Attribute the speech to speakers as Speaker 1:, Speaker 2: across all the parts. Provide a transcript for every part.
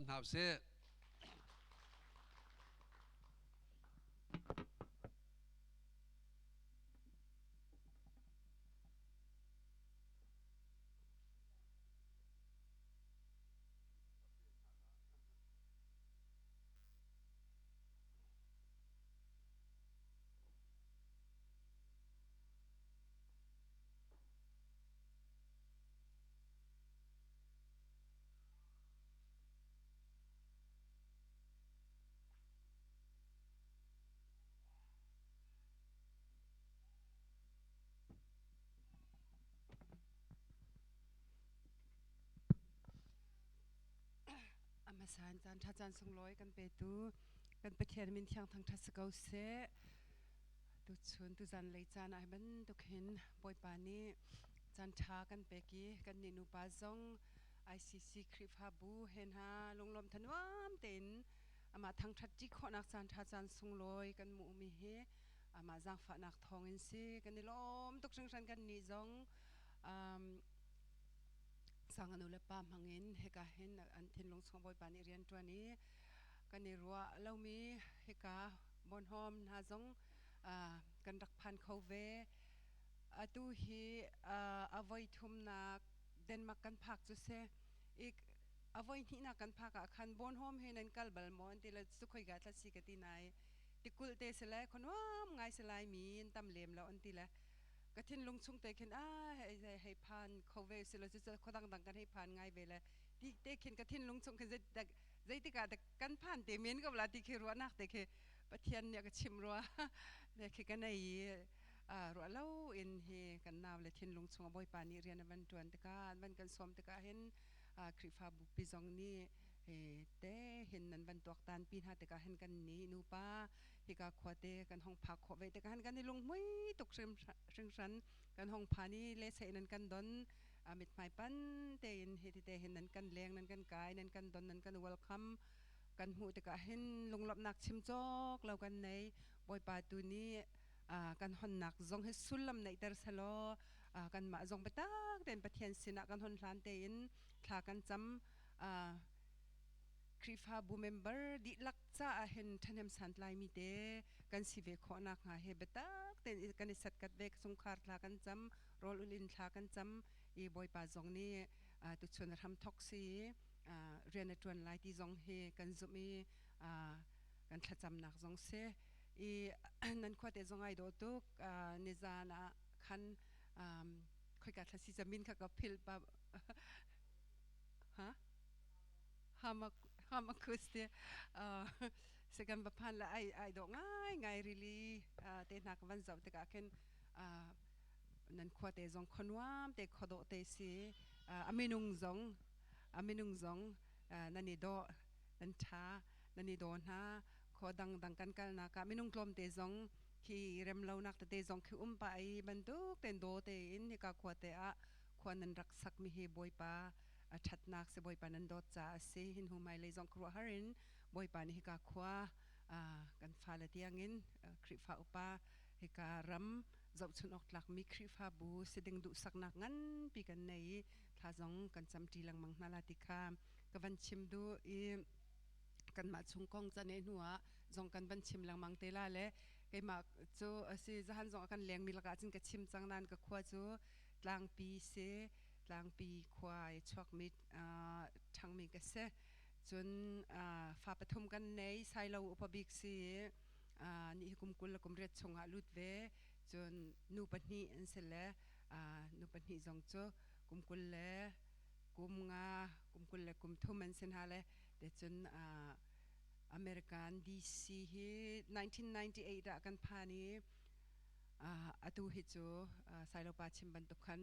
Speaker 1: หาวเซ่
Speaker 2: อามาสานจานท่าจานสงร้อยกันไปตูกันไปเทียนมินเทียงทางทัศกาเสตุชวนตุจันเลยจานไอ้บันตุเห็นปอยปานีจานชากันไปกี้กันนินุปาซง ICC คริฟาบูเห็นฮาลงลมทันวามเต็นอามาทางทัดจิขอนักจานท่าจานสงร้อยกันมูมีเฮอามาจังฝานักทองอินซีกันนิลมตุกเชิงชันกันนิจงสังอนุเลปามังเงินเฮกาเห็นอันเทนลงสงบอยปานิเรียนตัวนี้กันในรัวเรามีเฮกาบอนหอมนาจงกันรักพันเขาเวตูฮีอวัยทุมนักเดนมาร์กกันพักจุเซอีกอวัยที่นักกันพักคันบอนหอมเฮนันกัลบัลมอนที่เราสุขยกัดละสิกตินายที่กุลเตสลายคนว่าไงสลายมีนตำเลมแล้วอันที่ละก็ทิ้งลงชงเตะขึ้นให้ผ่านเขาเวสิเราจะคนต่างๆกันให้ผ่านง่ายไปเลยที่เตะขึ้นก็ทิ้งลงชงขึ้นใจที่การแต่กันผ่านเตะเมียนก็เวลาที่คือรัวนักแต่คือปะเทียนเนี่ยก็ชิมรัวเนี่ยคือกันในรัวเล่าเอ็นเฮกันนาวเลยทิ้งลงชงบ่อยปานี่เรียนวันจวนตะการวันกันซ้อมตะการเห็นคริฟาบุปิจงนี่แต่เห็นนั้นบรรทุกตานปีนหาแต่ก็เห็นกันนี้นูป้าที่ก็ขวดเตกันห้องพักขวดไว้แต่ก็เห็นกันในลงไม่ตกเชิงชันกันห้องพานี่เลเสนั้นกันดอนมิดไม้ปั้นเตนเฮติเตเห็นนั้นกันแรงนั้นกันกายนั้นกันดอนนั้นกันเวลคัมกันหูแต่ก็เห็นลงหลับหนักชิมจอกเรากันในบอยปาตูนี้กันหอนหนักจงให้สุลลำในเตอร์สโลกันมาจงไปตักเดินไปเทียนสินะกันหอนลานเตนทากันจำคริฟาบูเมมเบอร์ดิลักจ้าเห็นทันเฮมสันไลมีเดกันสิเวขอนักหาเฮเบตักเต็นกันสัตกัดเวกสงคาร์ทากันจำโรลอุลินทากันจำอีบอยปาจงนี่ตุชนทำท็อกซีเรียนในจวนไลที่จงเฮกันจุมีกันทัดจำนักจงเซอีนั่นขวดเอจงไอโดตุกนิจานะคันคุยกันทัศน์จะมินค่ะกับพิลปะฮะฮามาคุสเตสกันบัพพันละไอดอกง่าย really เตนักวันเสาร์เตกาเคนนั่นขวดเตจงคนวามเตขดเตสีอามินุงจงนันนี่ดอนันชานันนี่โดนฮะขอดังกันนักอามินุงกลมเตจงที่เริ่มเล่านักเตจงคือไปบรรทุกเต็นโดเตอินที่กาขวดเตะขวดนั้นรักสักมีเฮบอยปาชัดนักเสบอยปานันโดจ่าเสหินหูไม่เลยจงครัวฮารินบอยปานี่กาขวากันฟ้าละเตียงินคริฟ้าอุปาฮิการัมจับชนออกหลักมีคริฟ้าบูเสด็งดุสักนักงั้นปีกันในท้าจงกันจำจีลังมังนาลาติคามกับวันชิมดูกันมาชุงกองจะเนหัวจงกันบันชิมลังมังเตล่าเละไก่มาจูสิจะหันจงกันเลี้ยงมีละกาจินกับชิมจังนั้นกับขวาจูกลางปีเสกลางปีควายชวกมิดทางมีกษตรจนฟ้าปฐมกันในไซเราอุปบิกซีนี่กุมกุลกุมเรียดชงอาลุดเวจนนูปันนีอันเสละนูปันนีจงโจกุมกุลเล่กุมงากุมกุลเล่กุมทุมันเซนฮาเล่เดจนอเมริกันดีซีฮี1998กันพานี้atu hicho sailopa chimban tukhan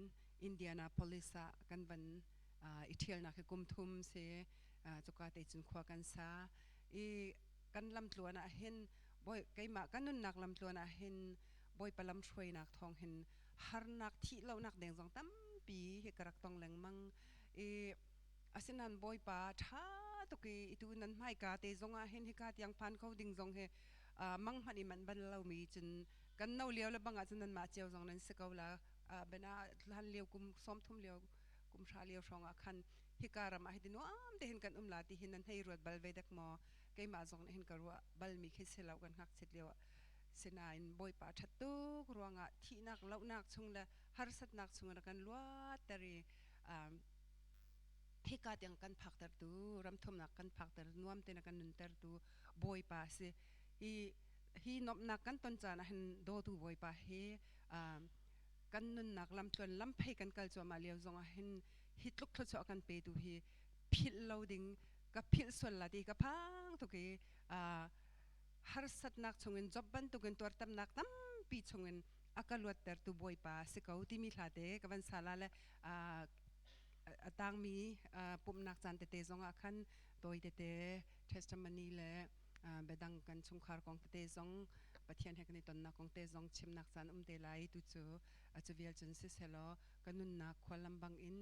Speaker 2: Indianapolis kan ban ithil na ke kumthum se chuka te chun khwa kan sa I kan lam tluana hen boy kaima kanun nak lam tluana hen boy palam throi nak thong hen har nak thi lo nak deng jong tam pi he karak tong leng mang asinan boy pa tha to ki itu nan mai ka te zonga hen he ka tiang phan kho ding jong he mang hani man ban lo mi chunกันเน่าเลี้ยวแล้วบางอาจจะนั่นมาเจียวสองนั้นสกาวละเบน่าทันเลี้ยวกุมซ้อมทุ่มเลี้ยว กุมชาเลียวชงคันฮิการมาให้ดินว่าเดหินกันลาที่หินนั้นให้รวดบัลเวดักมอไกมาจงเห็นกันว่าบัลมีคิดเสลากันหักเสร็จเลียวเสนาอินบอยป่าชัดตุกรัวงะที่นักเล่านักชงละฮาร์สัตนักชงกันล้วนแต่รีฮิกายังกันพักแต่ดูรำทมนักกันพักแต่นวมเตนักกันนุนแต่ดูบอยป่าสิฮีนบนักกันต้นจานะเห็นโดดูบอยป่าเฮกันนุนนักลำจวนลำเพกันกัลจวมาเลียวจงเห็นฮิตลุกทศกันไปดูฮีพิลเราดิ่งกับพิลส่วนละดีกับพังทุกฮาร์สัตนักชงเงินจบบันตุกันตัวตั้มนักตั้มปีชงเงินอาการลวดแต่ดูบอยป่าสิเขาที่มีหลาเดกับวันสาระและต่างมีปุ่มนักจันเตจงอาคันโดยเตเทสต์มันนี่แหละเบดังกันชงคาร์ของเตจงปะเทียนให้กันในตอนนักของเตจงชิมนักจันเตไลตุจูอาจจะเวียลจนสิเซลกันนุนนักควาลำบังอิน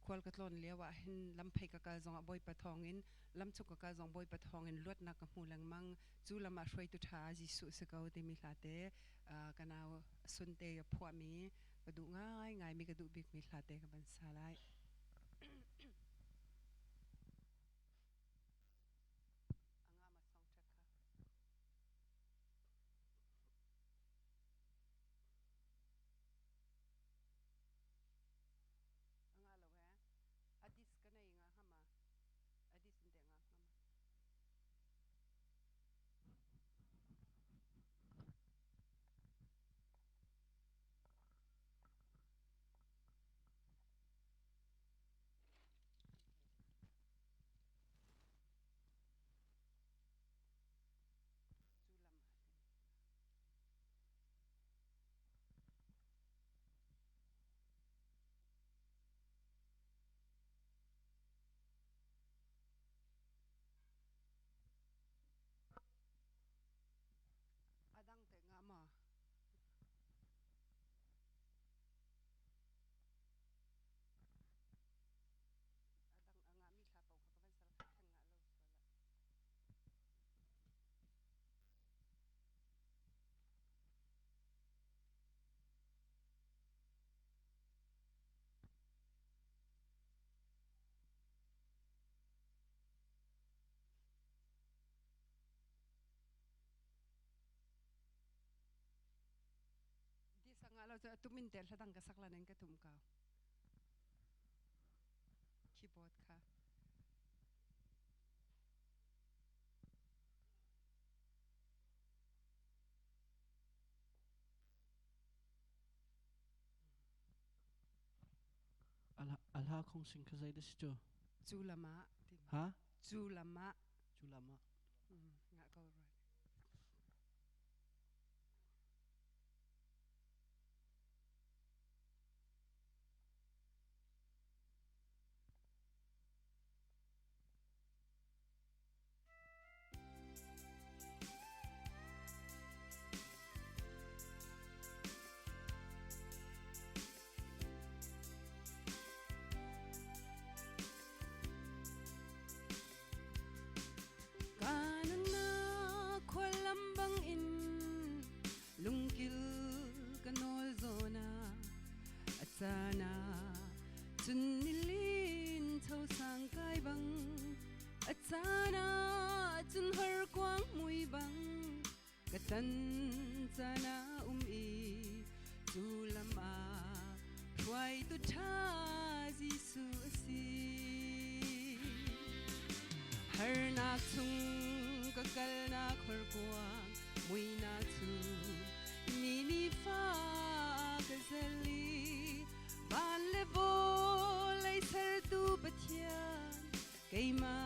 Speaker 2: ควาลกัตลอนเลี้ยวเห็นลำเพกกาจงบอยปะทองอินลำชุกกาจงบอยปะทองอินลวดนักมูลังมังจูลมาช่วยตุชาจิสุสกาวเตมิลาเตกันเอาสุนเตยพวมีกระดูง่ายมีกระดูบิกมีลาเตกับบันซาไลอดิสกันเองอะฮะมาอดิสเดงอะฮะมาจูลมาอดังเตงอะมาอดังอ่างมีลาเปาเขากับบันซาลแข่งอะเราสวละดิสังอะเราจะตุ้มินเตลดังกับสักละนึงก็ตุ้มเก่าคีย์บอร์ดค่ะ
Speaker 1: อัลฮะคงสิงคใจได้สิจ๊อ
Speaker 2: จูลมา
Speaker 1: ฮะ
Speaker 2: จูลมา
Speaker 1: จุลามะ
Speaker 2: งะก็รู้การนักควาลำบังอินลุงกิลกันโอลโซนาอัจานาจุนนิลินเท่าสังกายบังอัจานาจุนฮาร์กวางมุยบังกตันจานาอีจูลามาพวายตุชาจิสุสี Har nak chung kakal nak harkuang mui nak chung nini fa kazali ban levo lay sar tu batyan kay ma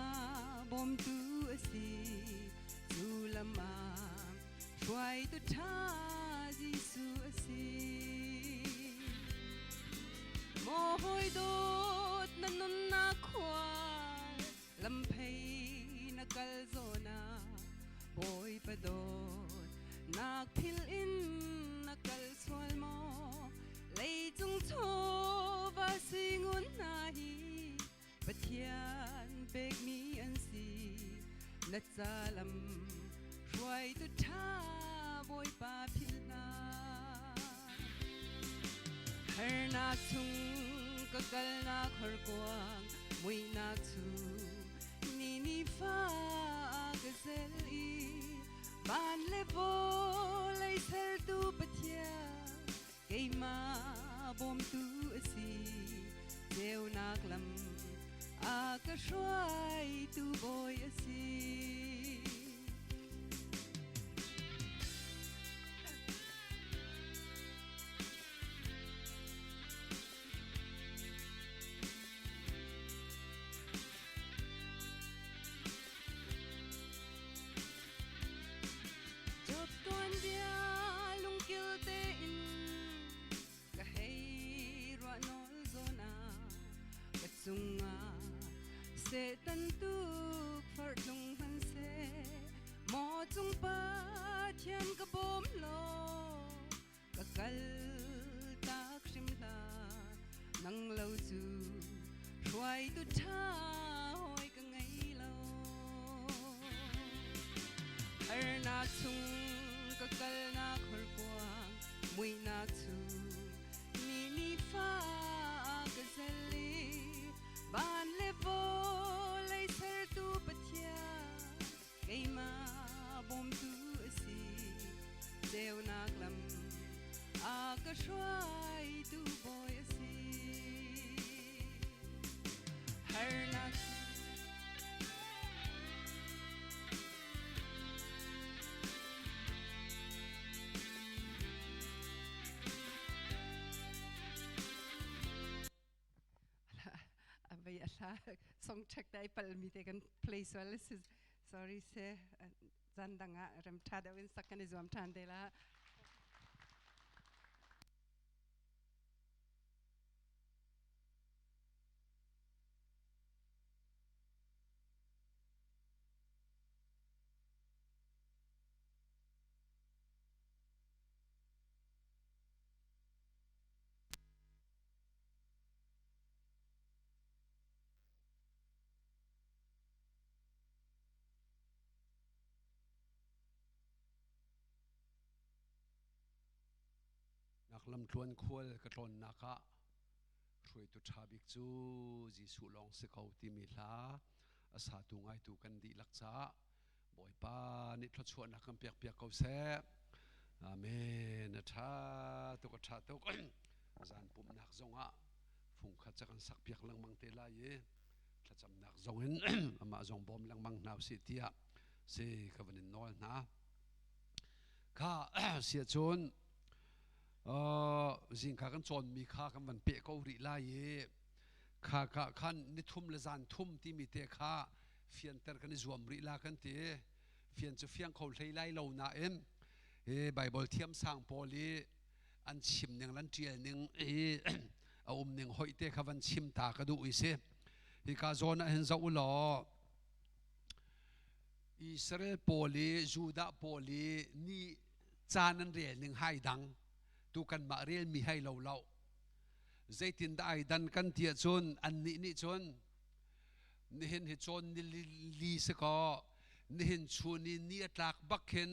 Speaker 2: bom tu asi zulama try to ta jisu asi mohoy dot nanun na kwal lampay nakalzona boy padot nakpil in nakalswal mo lay tung to basingun nahi patyan beg mi ansi natsalam try to ta boy pa pilna har na chung kagal na khorkwang mui na chu ni fa gazel i ban le bo lai sel tu pathia kei ma bom tu asi deu nak lam a ka shwai tu boy asi sunga se tan tu phar lung han se mo chung pa thian ka bom lo ka kal tak sim la nang lo chu huai tu tha hoi ka ngai lo ar na chung ka kal na khol kwang mui na chu ni fa ka zali ban le vo lai ser tu pathia kei ma bom tu asi deu nak lam a ka shwai tu boy asi har nak song check dai pal mi te kan place well this is sorry se zandanga ram thada win sakani zuam thandela
Speaker 3: nak lam tuan khol ka tlon naka thrui tu thabik chu jisu long se kho ti mi hla asa tu ngai tu kan di lakcha boy pa ni thlo chuan na kam piak piak ko se amen tha tu ka tha tu zan pum nak zonga phung kha chakan sak piak lang mang te la ye thla cham nak zongin ama zong bom lang mang naw si tia se ka vanin nol na kha sia chun zing kha kan chon mi kha kan van pe ko ri la ye kha khan ni thum le zan thum ti mi te kha fian ter kan zuam ri la kan te fian chu fiang khol hlei lai lo na em bible thiam sang poli an chim neng lan tial neng a neng hoi te kha van chim ta ka du ise hi ka zona hen za ulo Israel poli Juda poli ni chanan re ning hai dang tu kan ma rel mi hai lo lo zaitin da ai dan kan tia chon an ni chon ni hen hi chon ni li se ko ni hen chu ni atlak bakhen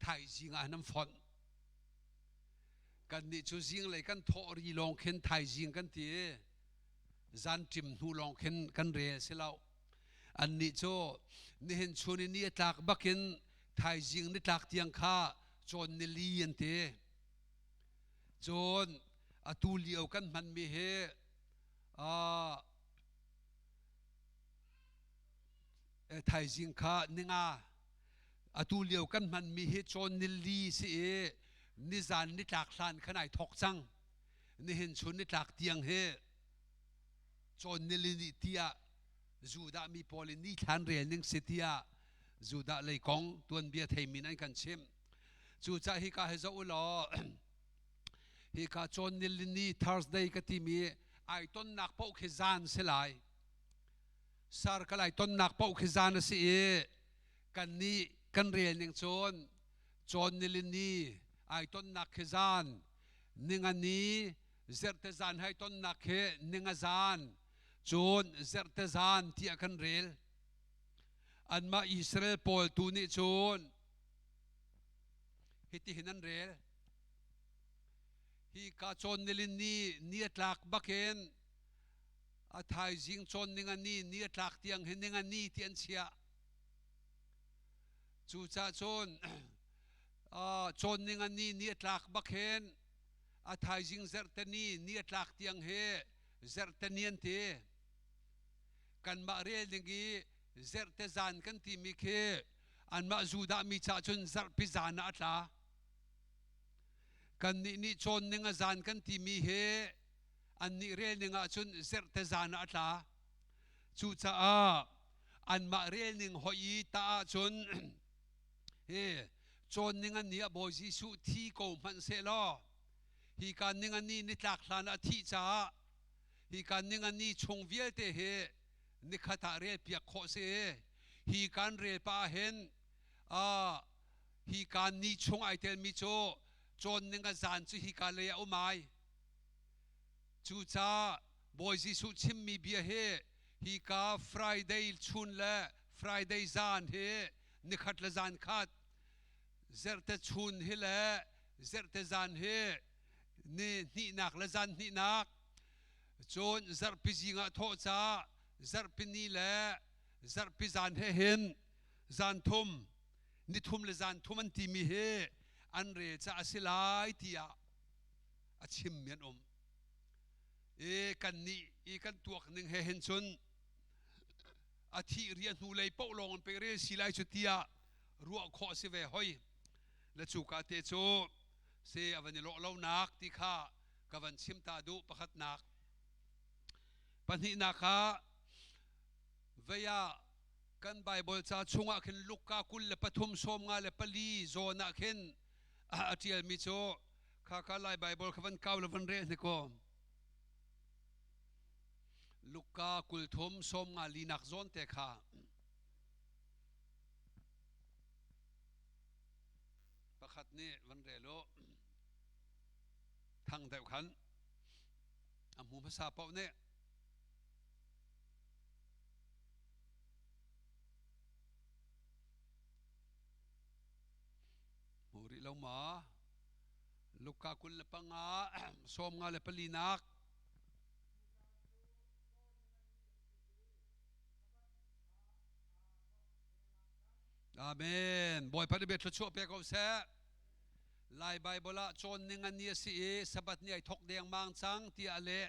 Speaker 3: thai jinga nam phon kan ni chu jing le kan tho ri long khen thai jing kan ti zan tim nu long khen kan re se lo an ni cho ni hen chu ni atlak bakhen thai jing ni tlak tiang kha chon ni li an te chon atu liao kan man mi he thai jing kha ninga atu liao kan man mi he chon ni li si ni zan ni tlak hlan khanai thok chang ni hin chun ni tlak tiang he chon ni li ni tia Juda mi poli ni thlan rel ning sitia Juda lei kong tuan bia thei min an kan chim chu cha hi ka he zo lo hi ka chon nil ni Thursday ka ti mi ai ton nak pau khizan se lai sar ka lai ton nak pau khizan se kan ni kan rel ning chon nil ni ai ton nak khizan ninga ni zerte zan hai ton nak he ninga zan chon zerte zan tia kan rel an ma Israel pol tu ni chon hiti hinan rel hi ka chon nilin ni atlak baken a thai jing chon ninga ni tlak tiang he ninga ni tian chia chu cha chon chon ninga ni tlak bakhen a thai jing zertani ni tlak tiang he zertanian te kan ma re lingi zerte zan kan ti mi khe an ma zuda mi cha chun zar pi zan atla kan ni chon ninga zan kan ti mi he an ni re ninga chun zerte zan atla chu cha an ma re ning hoi ta chun he chon ninga ni a boy ji su thi ko man se lo hi kan ninga ni tlak hlan a thi cha hi kan ninga ni chung vial te he ni khata re piak kho se hi kan re pa hen hi kan ni chung ai tel mi cho chon ninga zan chu hi ka le o mai chu cha boy ji su chim mi bia he hi ka friday chun le friday zan he ni khat la zan khat zerte chun hi le zerte zan he ni nak la zan ni nak chon zar pi jinga tho cha zar pi ni le zar pi zan he hen zan thum ni thum le zan thum an ti mi he an re cha asilai tia a chim mian kan ni kan tuak ning he hen chun a thi rian hu lei po long pe re silai chu tia ruwa kho se ve hoi la chu ka te chu se avani lo nak ti kha kavan chim ta du pakhat nak pani na kha veya kan bible cha chunga khin lukka kul le pathum som nga le pali zona khin atial mi cho kha lai bible khavan kaw le van re ni ko lukka kul thum som nga linak zon te kha pakhat ni van re lo thang deuh khan amu phasa pau ne muri lo ma lukka kul le panga som nga le palinak amen boy padi bet chu pe ko se lai bible a chon ninga ni si e sabat ni ai thok deng mang chang ti ale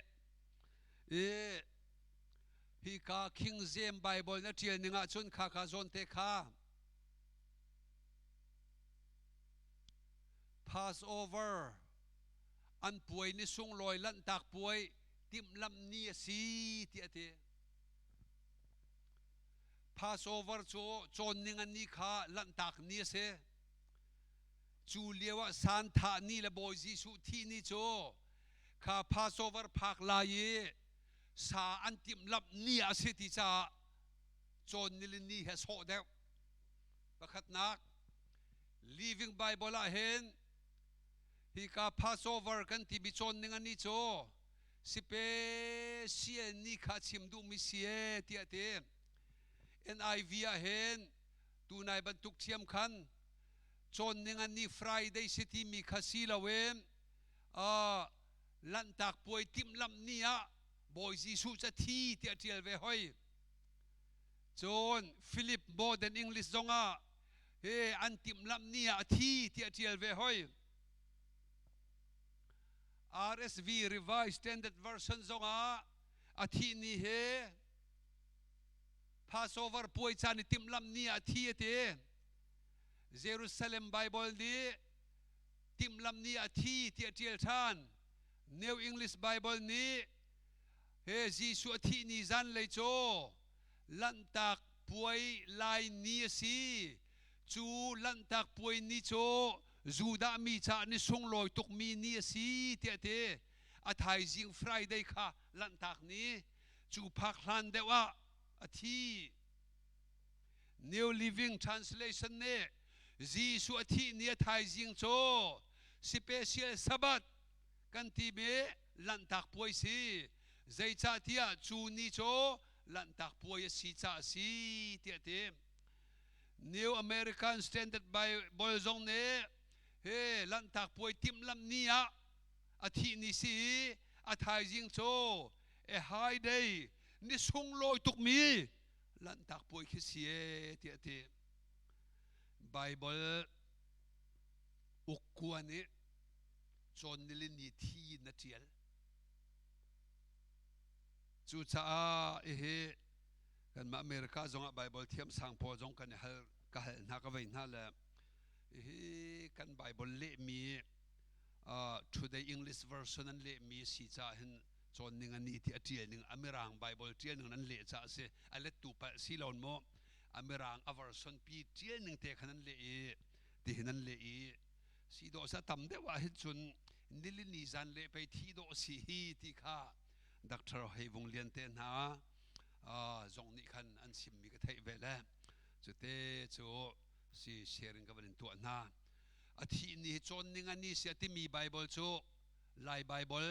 Speaker 3: hi ka king james bible na tial ninga chun kha zon te kha Passover an puai ni sung loi lan tak puai tim lam ni si ti ate Passover cho chon ninga ni kha lan tak ni se chu lewa san tha ni le boy ji su thi ni cho kha Passover phak la ye sa an tim lam ni a se ti cha chon ni he so de pakhat nak living bible a hen hi ka Passover kan ti bi chon ninga ni cho sipe sie ni kha chim du mi sie ti ate NIV a hen tu nai ban tuk chiam khan chon ninga ni Friday city mi khasi lawem lan tak poi tim lam ni a boy ji su cha thi ti atial ve hoi chon Philip modern English zonga he an tim lam ni a thi ti atial ve hoi RSV Revised Standard Version zonga a thi ni he Passover poi chan tim lam ni a thi te Jerusalem Bible di tim lam ni a thi ti atial than New English Bible ni he Jisu a thi ni zaanlei cho lan tak puai lai ni si chu lan tak puai ni cho Juda mi cha ni sung loi tuk mi ni si ti ate a thai jing Friday kha lan tak ni chu phak hlan dewa a thi New Living Translation ne Jisu a thi ni a thai jing cho special sabat kan ti be lan tak puai si zai cha tia chu ni cho lan tak puai si cha si ti ate New American Standard Bible zong ne he lan tak puai tim lam ni a thi ni si a thai jing cho hai đây ni sung loi tuk mi lan tak poi khi sie ti ti Bible ukkuani chon nilin ni thi na tial chu cha e he kan ma America zonga Bible thiam sang po zong kan hal ka hal na ka vein ha la e kan Bible le mi today English version an le mi si cha hin chon ning ani ti atial ning amirang Bible tial ning an le cha se ale tu pa si lon mo amirang a version pi tial ning te khanan le e ti hinan le e si do sa tam de wa hi chun nili ni zan le pe thi do si hi ti kha doctor hei vung lian te na zong ni khan an sim mi ka thei ve la chu te chu si sharing ka ban tu na a thi ni chon ning ani si ati mi Bible chu lai Bible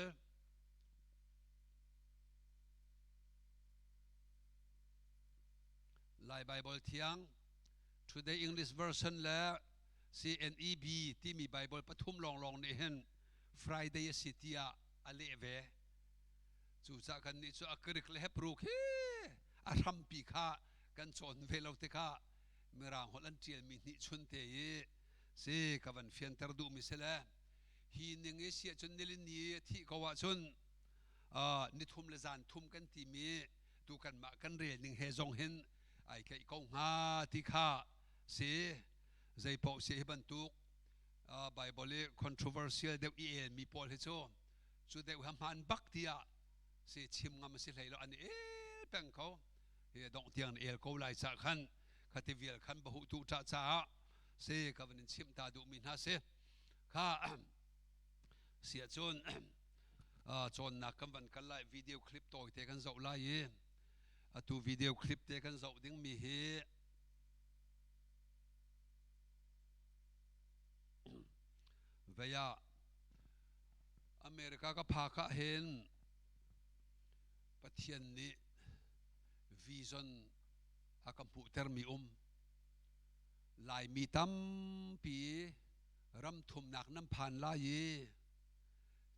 Speaker 3: lai Bible thiang today English version la CNEB ti mi Bible pathum long long ni hen Friday sitia ale ve chu cha kan ni chu akrik le pruk he a ram pi kha kan chon ve lo te kha mirang holan tiel mi ni chun te e se kavan fian tar du mi sela hi ning e sia chun nilin ni thi ko wa chun ni thum le zan thum kan ti mi tu kan ma kan re ning he zong hen ai kai ko nga ti kha se zai po se ban tuk Bible controversial de el mi pol he chu de ham han bak tia se chim ngam se leilo ani e peng ko he dong tiang el ko lai cha khan khati vial khan bahu tu cha cha se kavan chim ta du min ha se kha sia chon chon na kam van kan lai video clip toy te kan zo lai ye atu video clip te kan zo ding mi he veya America ka pha kha hen pathian ni vision akampu termi lai mi tam pi ram thum nak nam phan la ye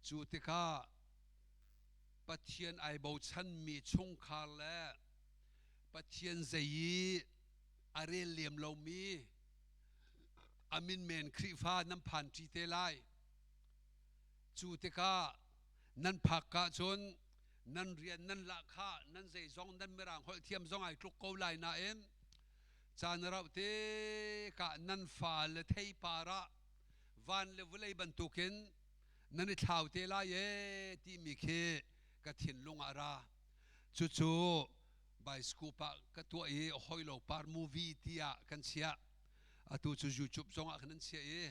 Speaker 3: chu te kha pathian ai bo chan mi chung khar la pathian zai are liam lo mi amin men khrifa nam phan ti te lai chu te kha nan phak ka chon nan rian nan la kha nan zai zong nan mirang hol thiam zong ai tluk ko lai na em chan rau te ka nan fa le thei para van le vulei ban tukin nan thau te la ye ti mi khe ka thin lunga ra chu chu bai skupa ka to e hoilo par movie tia kan sia atu chu YouTube zonga khanan sia e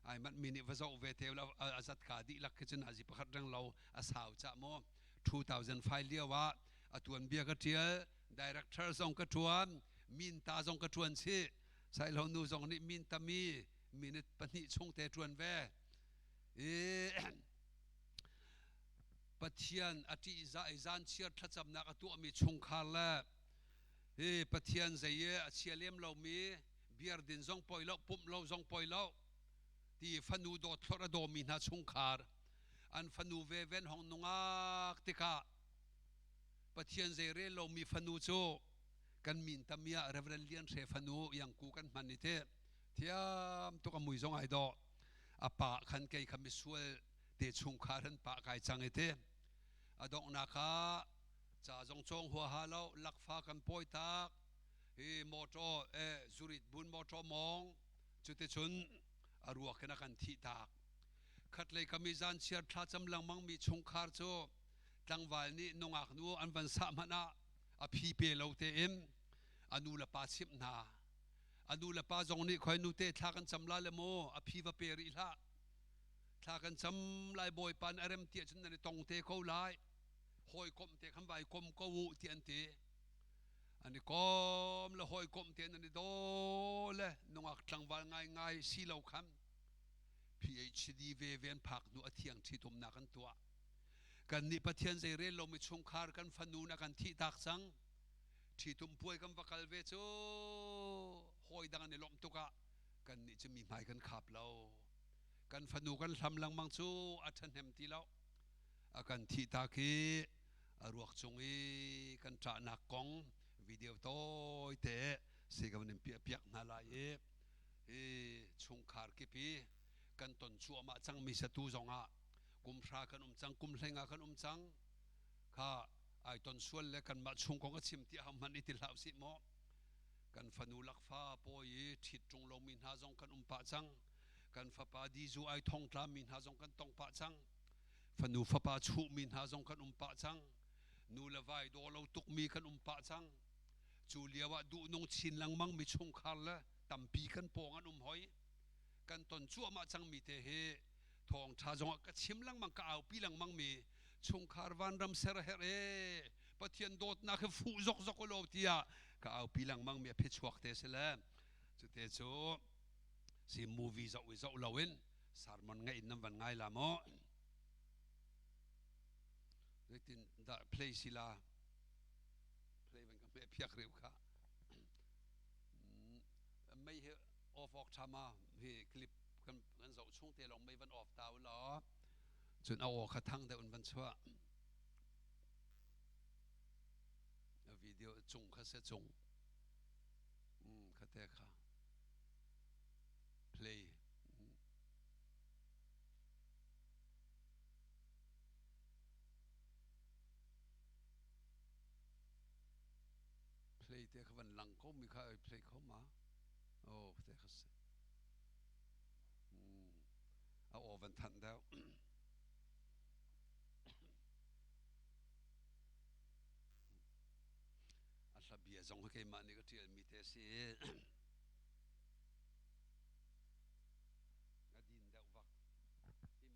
Speaker 3: ai mat mini vazo ve te la azat ka di lak kitchen azi pakhat rang lo asaw cha mo 2005 liawa atuan bia ka tial director zong ka tuan min ta zong ka tuan si sai lo nu zong ni min ta mi minute pani chung te tuan ve e pathian ati za izan chiar thacham na ka tu mi chung khar la e pathian zaye chialem lo mi biar din zong poi lo pum lo zong poi lo ti fanu do thora do mi na chung khar an fanu ve ven hong nunga tika pathian zai re lo mi fanu cho kan min tamia reverend lian the fanu yang ku kan man ni the thiam to ka mui zong ai do apa khan kai khamiswal te chung khar han pa kai chang e the adong na kha cha zong chong hua ha lo lak fa kan poi tak e moto e zurit bun moto mong chute chun arua kana kan thi tak khat lei kamizan chiar thla cham lang mang mi chung khar cho tlangwal ni nongak nu an van sa mana a phi pe lo te em anu la pa chip na anu la pa zong ni khoi nu te thla kan cham la le mo a phi va pe ri la thla kan cham lai boy pan arem ti chun ni tong te ko lai hoi kom te kham vai kom ko wu ti an te ani kom la hoi kom te ani do le nongak tlangwal ngai ngai si lo kham PhD ve ven phak nu athiang thi tum na kan tua kan ni pathian zai re lo mi chung khar kan fanu na kan thi tak chang thi tum puai kan vakal ve cho hoi dang ani lom tuka kan ni chimi mai kan khap lo kan fanu kan hlam lang mang chu athan hem ti lo akan thi ta ki อรวกจงอีกันจ่านักกองวิดีโอโต้เตะเสกวันนี้เปียกนาลายชงขาร์กิปีกันตนชัวมาจังมีสตูจงอ่ะกุมพระกันจังกุมเฮงกันจังข้าไอตนส่วนเล็กกันมาชงของก็ชิมที่หามันอิติลาวสิโมกันฟันูลักฟ้าปอยทิดจงลงมินหาจงกันปะจังกันฟ้าปาดีจูไอทองตามินหาจงกันตองปะจังฟันูฟ้าปาชูมินหาจงกันปะจังนูละไว้โดเราตุกมีกันปะจังจูเลียวะดูนงชินลังมังมีชงคาร์ละตั้มปีกันปองกันหอยกันตนชัวมาจังมีเตเฮทองชาจงก็ชิมลังมังก็เอาปีลังมังมีชงคาร์วันรำเสระเฮเรปะเทียนโดดนักฟูจกโลเตียก็เอาปีลังมังมีเพชรวักเตสละจุดเตจูสิมูวี่จะวิจะลาวินสารมันไงอินน้ำวันไงละโมเด็กที่ได้เพลย์สิลาเพลย์มันก็ไม่เพียกเรียวค่ะไม่เฮออฟออกชามาเฮคลิปกันจะช่วงเตลองไม่วันออฟดาวหรอจนเอาออกกระทั่งแต่วันชั่ววิดีโอจงเขาเสียจงเขาแต่ค่ะเพลย์เพลย์แต่เขาวันหลังเขามีใครเพลย์เขามาโอ้แต่เขาเสียเอาออกวันทันแล้วอัศบีจงให้มานี่ก็ที่มีเทสีอดีนเดาวักที่ไม่ให้ผมเสียละ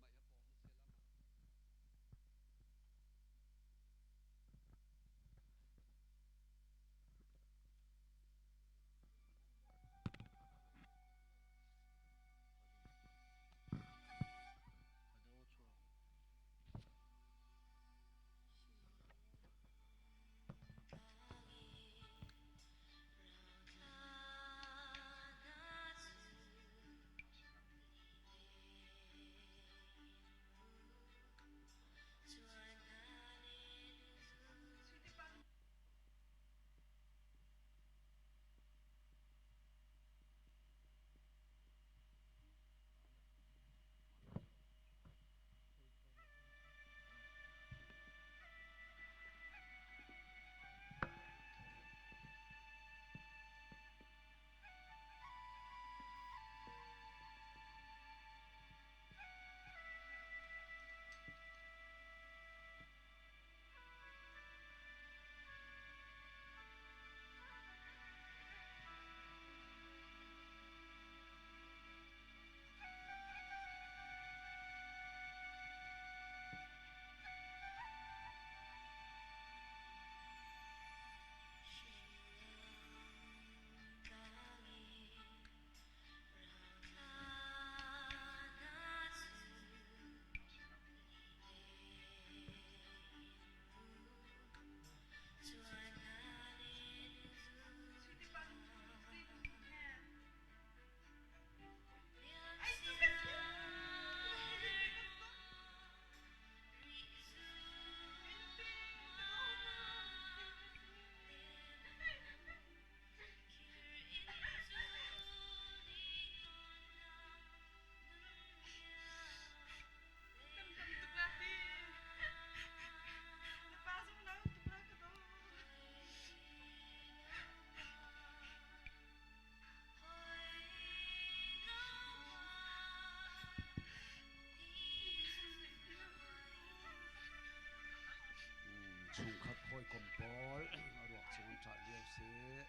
Speaker 3: ชงขัดห้อยกลมปอลอรวกชงจ่าเดียวเสีย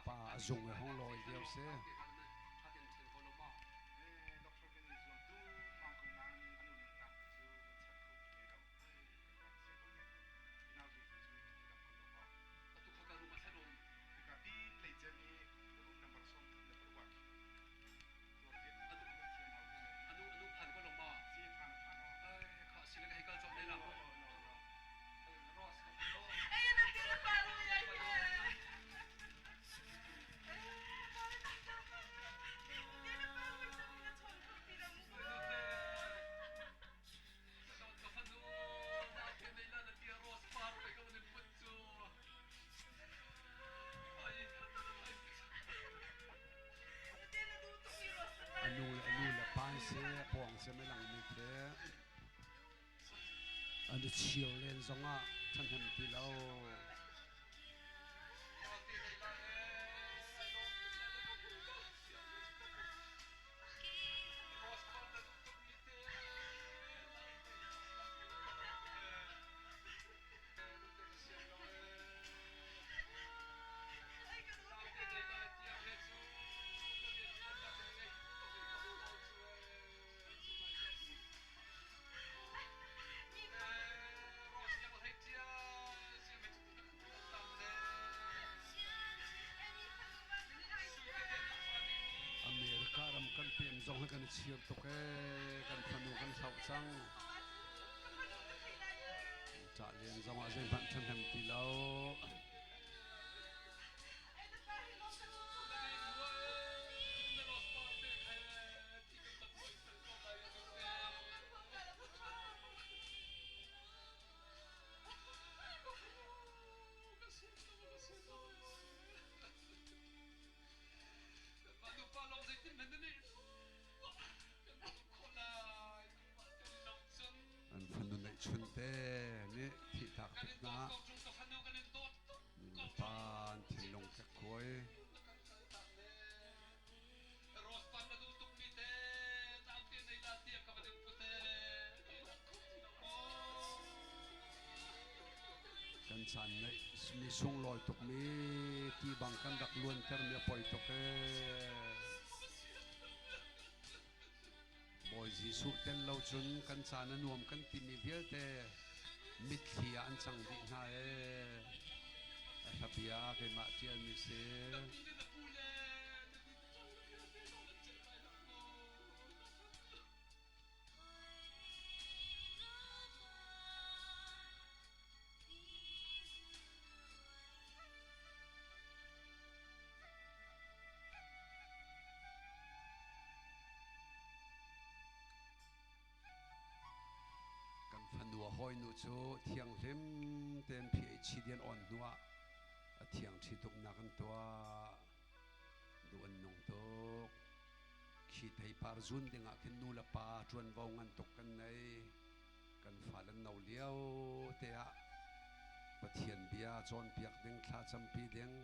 Speaker 3: ป่าจงในห้องลอยเดียวเสีย se pong se me lang mi the adu chiu len zonga chan hem ti lo America ram kan pem zong kan chiu to ke kan phanu kan thau chang cha len zong a zen ban chan hem ti lo an phanu nei chun te ni thi thak thik na pan thi long ka koi kan chan nei mi sung loi tuk mi ti bang kan dak luan ter mi poi to ke boy jisu ten lo chun kan chan na nuam kan ti mi bial te mit thia an chang di na e thapia ke ma chian mi se fanua hoi nu chu thiang hlem ten PhD on nuwa a thiang thi tuk na kan tua duan nong to khi thei par zun dinga khin nu la pa chuan vau ngan tok kan nei kan falan nau liao te a pathian bia chon piak ding thla champi ding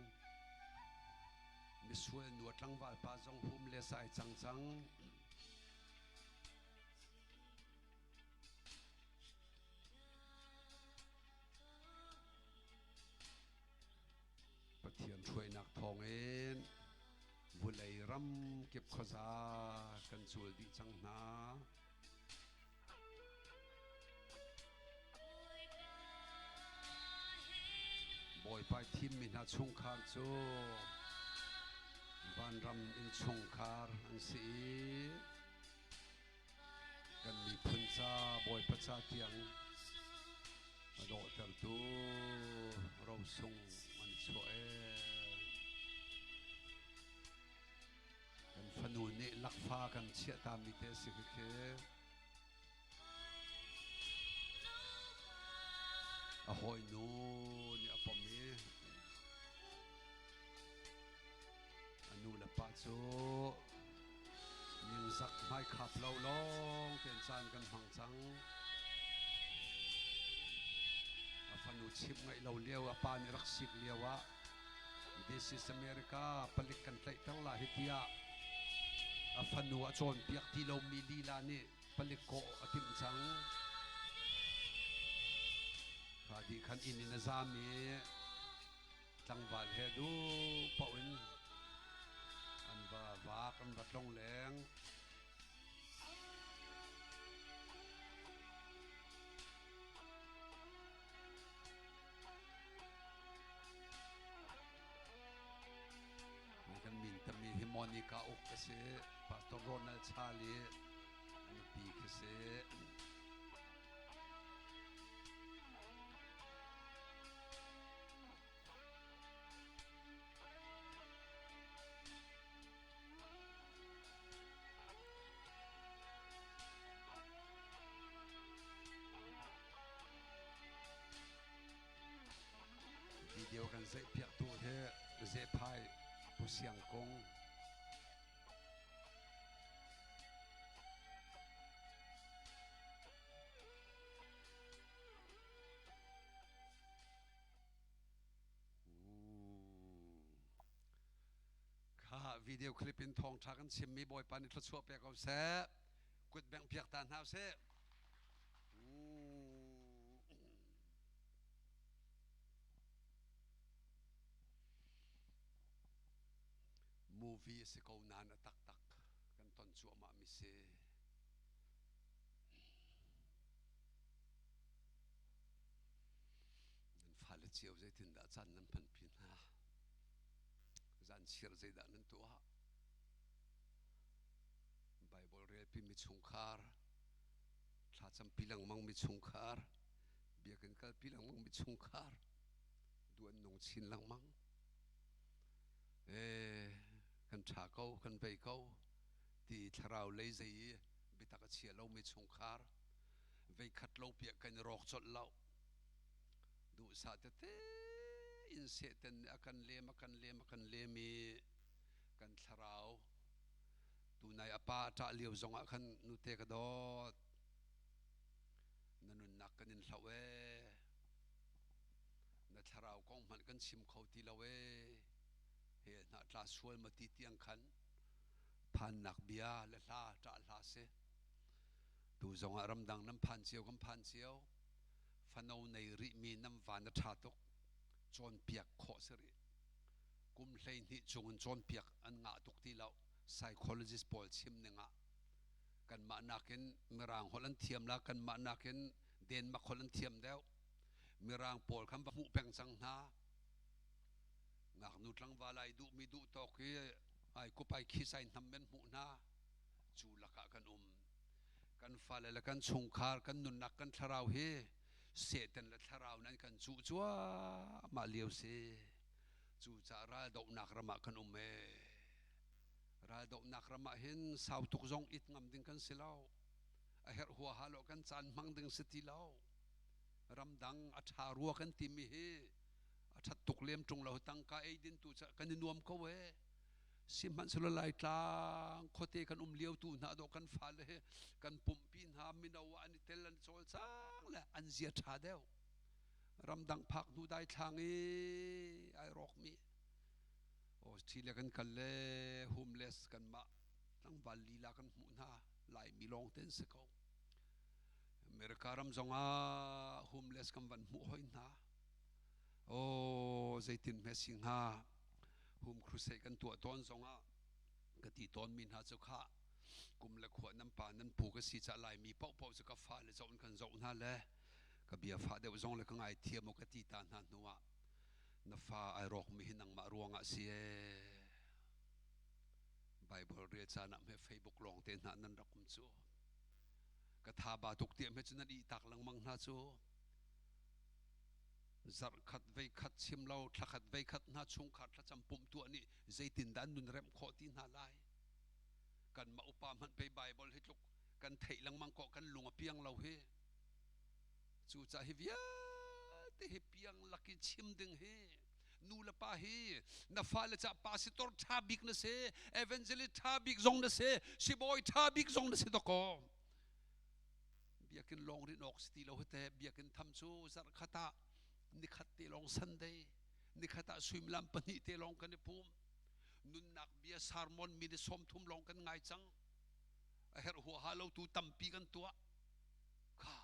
Speaker 3: misual nuat lang wal pa zong hum le sai chang chang pathian throi nak thong en vulai ram kep khoza kan chul di chang na boy pai thim min ha chung khar chu van ram in chung khar an si kan mi phun cha boy pa cha tiang do ter tu ro sung an cho e kan phanu ne lak pha kan chia ta mi te si ke a hoi nu ni a pom mi anu la pa chu ning zak mai khap lo long ten chan kan hang chang a phanu chip ngai lo leo a pa ni rak sik lewa this is America palik kan tlai tang la hitia a phanu a chon piak ti lo mi li la ni palik ko atim chang khadi khan in na zami tlang wal he du pawin an ba wa kan ba tlong leng kan min tami hi Monica ok se Pastor Ronald Chali an pi ke se video kan zai piak tu he zai phai pu siang kong วิดีโอคลิปอินทองทากันชิมมีบอยปานิทชัวเปียกเอาเสกุดแบ่งเปียกตานหาเสมูวี่สิเขานานตักกันตอนชัวมามิเสนั่นฟ้าเลเชียวใจถึงดาจันนั้นพันพินฮะจันเชียร์ใจดานั้นตัวไบเบิลเรียนพิมิชงคาร์ถ้าจำพิลังมังมิชงคาร์เบียกันกันพิลังมังมิชงคาร์ดวนนงชินลังมังกันชาเขากันไปเขาที่ทราวเลยใจบิตากเชียเรามิชงคาร์ไปขัดเราเปียกันรอกจดเราดูสาเตอินเสตันอากันเลมมีกันทราวดูในอป้าจ่าเลี้ยวจงอากันนุเตกดอดนั่นนักกันนินเสวนั่นทราวกองมันกันชิมเขาทีละเวเห็นนัดลาชวนมาตีเตียงขันพันนักเบียและลาจ่าลาเสดูจงอารมณ์ดังน้ำพันเจียวกันพันเจียวฟันเอาในริมีน้ำวานชาตกจนเปียกโคสริกุมเลยนี่จงจนเปียกอันงาตุกที่เราpsychologist ปอลชิมเนี่ยงะกันมานักินมีรางฮอลันเทียมละกันมานักินเดนมาฮอลันเทียมเดียวมีรางปอลคำว่ามุเพ่งสังนางักนุดลังวาลายดูมีดูตอกไอ้กูไปขี้ใส่ทำเป็นหมูนาจูลักกันกันฟ้าเลยกันชงคาร์กันนุนนักกันทราวเฮเสตันและทราวนั้นกันจูจัวมาเลียวเสจูจาราดอกนักระมากันเมราดอกนักระมาเห็นสาวตุกจงอิดงำดึงกันสิเลาไอเหหัวฮาโลกันจานมังดึงสติเลารำดังอัฐารัวกันติมีเฮอัฐตุกเลี้ยมจงเราตั้งกาไอดินตุจะกันนวมเขาเวสิมันสุลไลตางโคเตกันเลี้ยวตูนาดอกกันฟ้าเลยกันปุ่มปีนหามินาวานิเตลันโซลซังและอันเสียชาเดียวรำดังพักดูได้ทางไอรอกมีโอ้ทีเล็กกันเลยโฮมเลสกันมาตั้งวันลีลากันมุนาไลมีลองเต้นสกาวอเมริการำจงโฮมเลสกันวันมุหอยนาโอ้ใจตินเมสิงหาโฮมครูเซกันตัวต้นจงกติต้นมินหาจุข้ากุมเล็กขวดน้ำปานั้นผูกสีจะไลมีเป้าจะกับฟ้าเลยจงกันจงนั่นแหละกับเบียฟ้าเดี๋ยวจงเลยก็ไงเทียมกติตานันนัวนับฟ้าไอรอกมีหินังมารวงเสียไบเบิลเรียนจานะให้เฟซบุ๊กลองเต้นนั้นรักคุณจูกระทาบาตุกเตียมให้จุนัดอีตักลังมังนาจูจัดขัดไว้ขัดชิมเราทักขัดไว้ขัดนาชงขัดทัจำปุ่มตัวนี้ใจตินดันนุนเร็มขอตีนาลายกันมาอุปามันไปไบเบิลให้ลุกกันเทลังมังเกาะกันหลวงเปียงเราเฮจูจ่าเฮียเตเฮเปียงลักชิมดึงเฮนูละป้าเฮนับฟ้าละจ่าปาสิตอร์ท่าบิกนะเซเอเวนเจลิท่าบิกซงนะเซสิบอยท่าบิกซงนะเซตะกอเบียกินลองรินออกสติเราเตเบียกินทำชูจัดขัดนิขัดเตลองซันเดย์นิขัดสวิมลำปนิเตลองกันในภูมินุนนักเบียสาร์มอนมีในสมทุ่มลองกันไงจังเฮรหัวฮาเราตูตั้มปีกันตัวข้า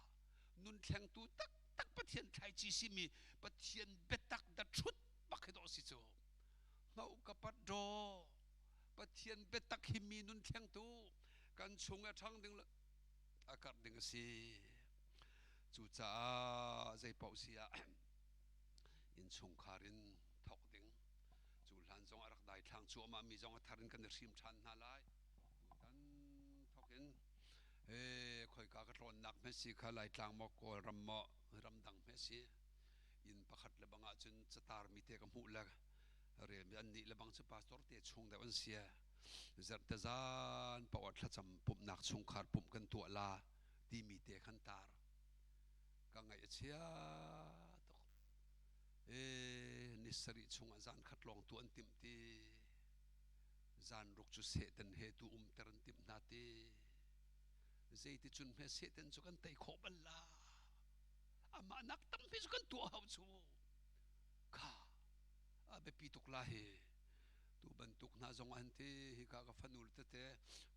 Speaker 3: นุนแข่งตูตักปะเทียนไทยจีซีมีปะเทียนเบตักดัดชุดบักให้ดอสิโจมาอุกปัดดอปะเทียนเบตักหิมีนุนแข่งตูกันชงทั้งดึงละอากาศดึงสิจูจ้าใจเป่าเสียอินชงคารินทอกดึงจูหลานจงอารักได้ทางชัวมามีจงอาทารินกันริมชันนาไลกันทอกินคอยกากระโดนนักเมสิขาไลทางมอกรำมอรำดังเมสิอินประคัดเลบังอาจนสตาร์มีเตกมูละเรียนอันนี้เลบังจะพาสตอร์เตชงแต่วันเสียจัดตะจานประวัติละจำปุ่มนักชงขาดปุ่มกันตัวลาที่มีเตขันตาร์กังไงเชียนิสริชงอาจารย์ขัดลองตัวอันติมตีจานรุกจุเสตันเหตุเตรันติมนาตีใจที่จุนเมเสตันจุกันไตขบัลลาอามานักตั้มพิจุกันตัวเขาชูข้าอาเบปีตุกลาเฮตู บรรทุกน่าจงอันที่ฮิกากฟันุลเตะ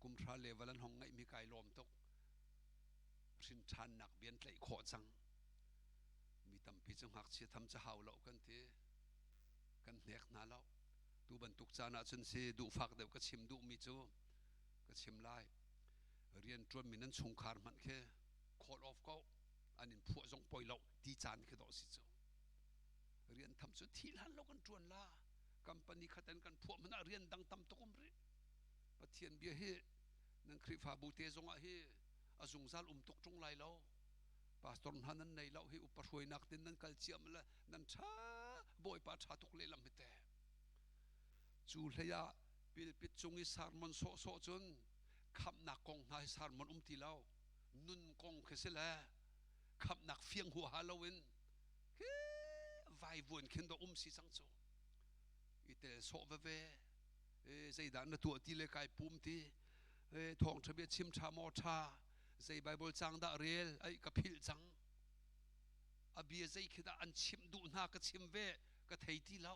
Speaker 3: กุมทราเลวลันหงไงมีไก่ลมตกสินชันหนักเบียนไหลขอจังมีตำปีจังหักเสียทำจะเห่าเหล่ากันทีกันเน็กนาเล่าดูบรรทุกจานะจนเสียดูฝักเดียวก็ชิมดูมีจูก็ชิมไล่เรียนจวนมีนั้นชงคาร์มันแค่คอร์ดออฟก็อันนี้พวกจงปล่อยเหล่าดีจานแค่ดอกสิจูเรียนทำสุดที่ล้านเรากันจวนล่ะกัมปนีขัดกันพวกมันเรียนดังตำตะกุมรีปะเทียนเบียเฮนังคริฟาบูเตจงอะเฮอาจงซาลตกจงไลเราปาสตอนฮันนั้นในเราเฮอุปช่วยนักเดินนั้นกัลเชียมละนั้นช้าบ่อยปาชาตุกเลลำมิเตจูเลียปิลปิดจงอิสารมันโซจนคำนักกองนายสารมันตีเรานุนกองเคสละคำนักเฟียงหัวฮาโลวินเฮ้ไววนขึ้นดสิสังโจอีเตโซเวเวใจด่านตัวที่เลกายปุ่มที่ทองทะเบียนชิมชามอชาใจไบเบิลจังดาเรียลไอ้กระพิลจังอบีใจคิดอันชิมดูหน้าก็ชิมเวก็ไทยที่เรา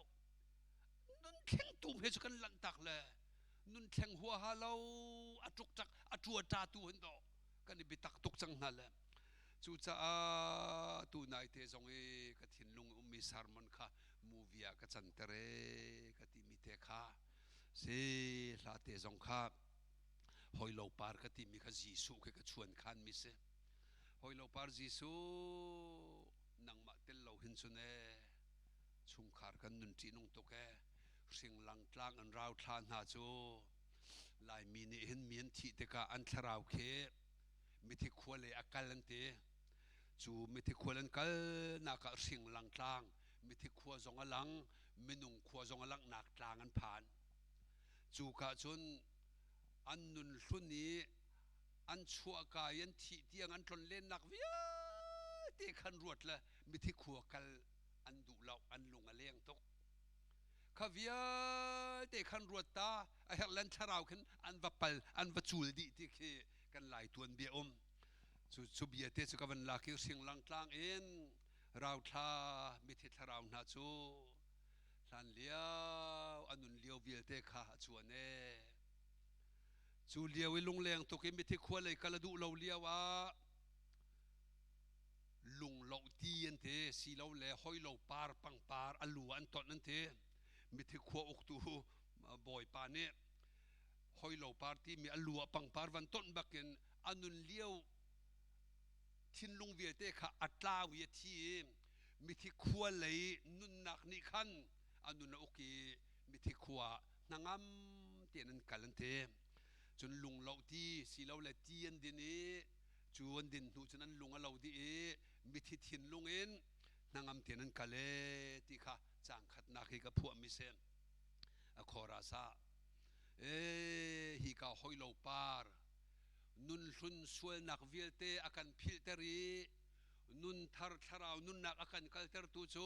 Speaker 3: นุนแข่งตุ้มเฮจกันลันตักเลยนุนแข่งหัวฮาเราอจุกจักอจัวจ่าตัวเห็นดอกกันนี่บิตักตุกจังนั่นแหละจูจ่าตัวนายเทจงกระถินลุงมีสารมันค่ะมูวิอาก็จันเตเรกติมิเตค่ะเสียลาเตจงค่ะหอยเหลาปาร์กติมีข้าจีสุก็ชวนขันมิเสหอยเหลาปาร์จีสุนังมาเตลเหลาหินสุเนชุงคาร์กันนุนจีนงตุกสิ่งหลังกลางอันราวทานหาจูลายมีนี่เห็นเมียนที่เตกาอันทราวเคมิที่ควรเลยอาการลันเตจูมิที่ควรลันกัลนักสิ่งหลังกลางมิที่ควรจงอลังมินุงควรจงอลังนักกลางอันผ่านจูกะจนอันนุนสุนีอันชัวกายันที่เตียงอันตนเล่นนักวิยเตขันรวดละมิที่ขัวกัลอันดูเราอันลุงอเลี้ยงตกขวิยเตขันรวดตาไอ้เฮลันชาราวขันอันวัปลอันวัจูลดีที่เคกันหลายตัวเบียมสุบียเตสุกวันลาคิวสิ่งลังกลางเอ็นราวทามิที่ทาราวนาจูลันเลี้ยวอันนุนเลี้ยววิลเตขาจวนเนจูเลียวลุงแรงตุกิมิที่ควรเลยกระดูเราเลียวลุงเราตีอันเทสีเราเล่หอยเราปาร์ปังปาร์อัลลูอันตอนนั้นเทมิที่ควรอุกตูบ่อยปานี่หอยเราปาร์ที่มีอัลลูปังปาร์วันต้นบักเกนอันนุนเลี้ยวทินลุงเวียเตขาอัตลาเวียทีมิที่ควรเลยนุนนักนิคันอันนุนโอเคมิที่ควรนางามเตียนันกันเทจนลุงเราที่สีเราเลยตีอันดินจวนดินหูฉะนั้นลุงเราที่มิที่ทินลุงเอ็นนางามเตียนันกันเลยที่ข้าจางขัดนักให้กับพวกมิเซนขอราซาฮิกาหอยเราปาร์นุนสุนสวยนักวิลเตอากันพิลเตอรีนุนทาร์ทาราวนุนนักอากันคัลเตอร์ตูโจ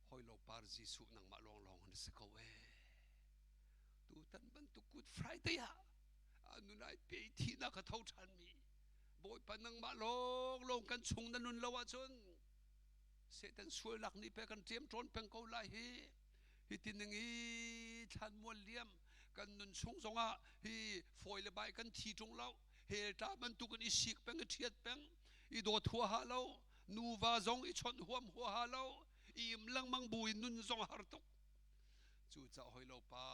Speaker 3: หอยเราปาร์จีสุนังมาลองหันสกาวตูตันบันตุกุดไฟเดียอันนุนไอเปย์ที่นักเท่าชันมีบ่อยปนังมาลองกันชงนันนุนละวะจนเสตันสวยหลักนี้ไปกันเตรียมโจนเป็นเกาไลฮิตินึงชันมวลเลี่ยมกันนุนชงสงะฮีฝอยระบายกันทีจงเล่าเฮตามันตุกันอิสิกเป็นเทียดเป็นอีโดทัวหาเล่านูวาจงอีชนหัวหัวหาเล่าอีมลังมังบุยนุนจงหาตุกจู่จะหอยเราปา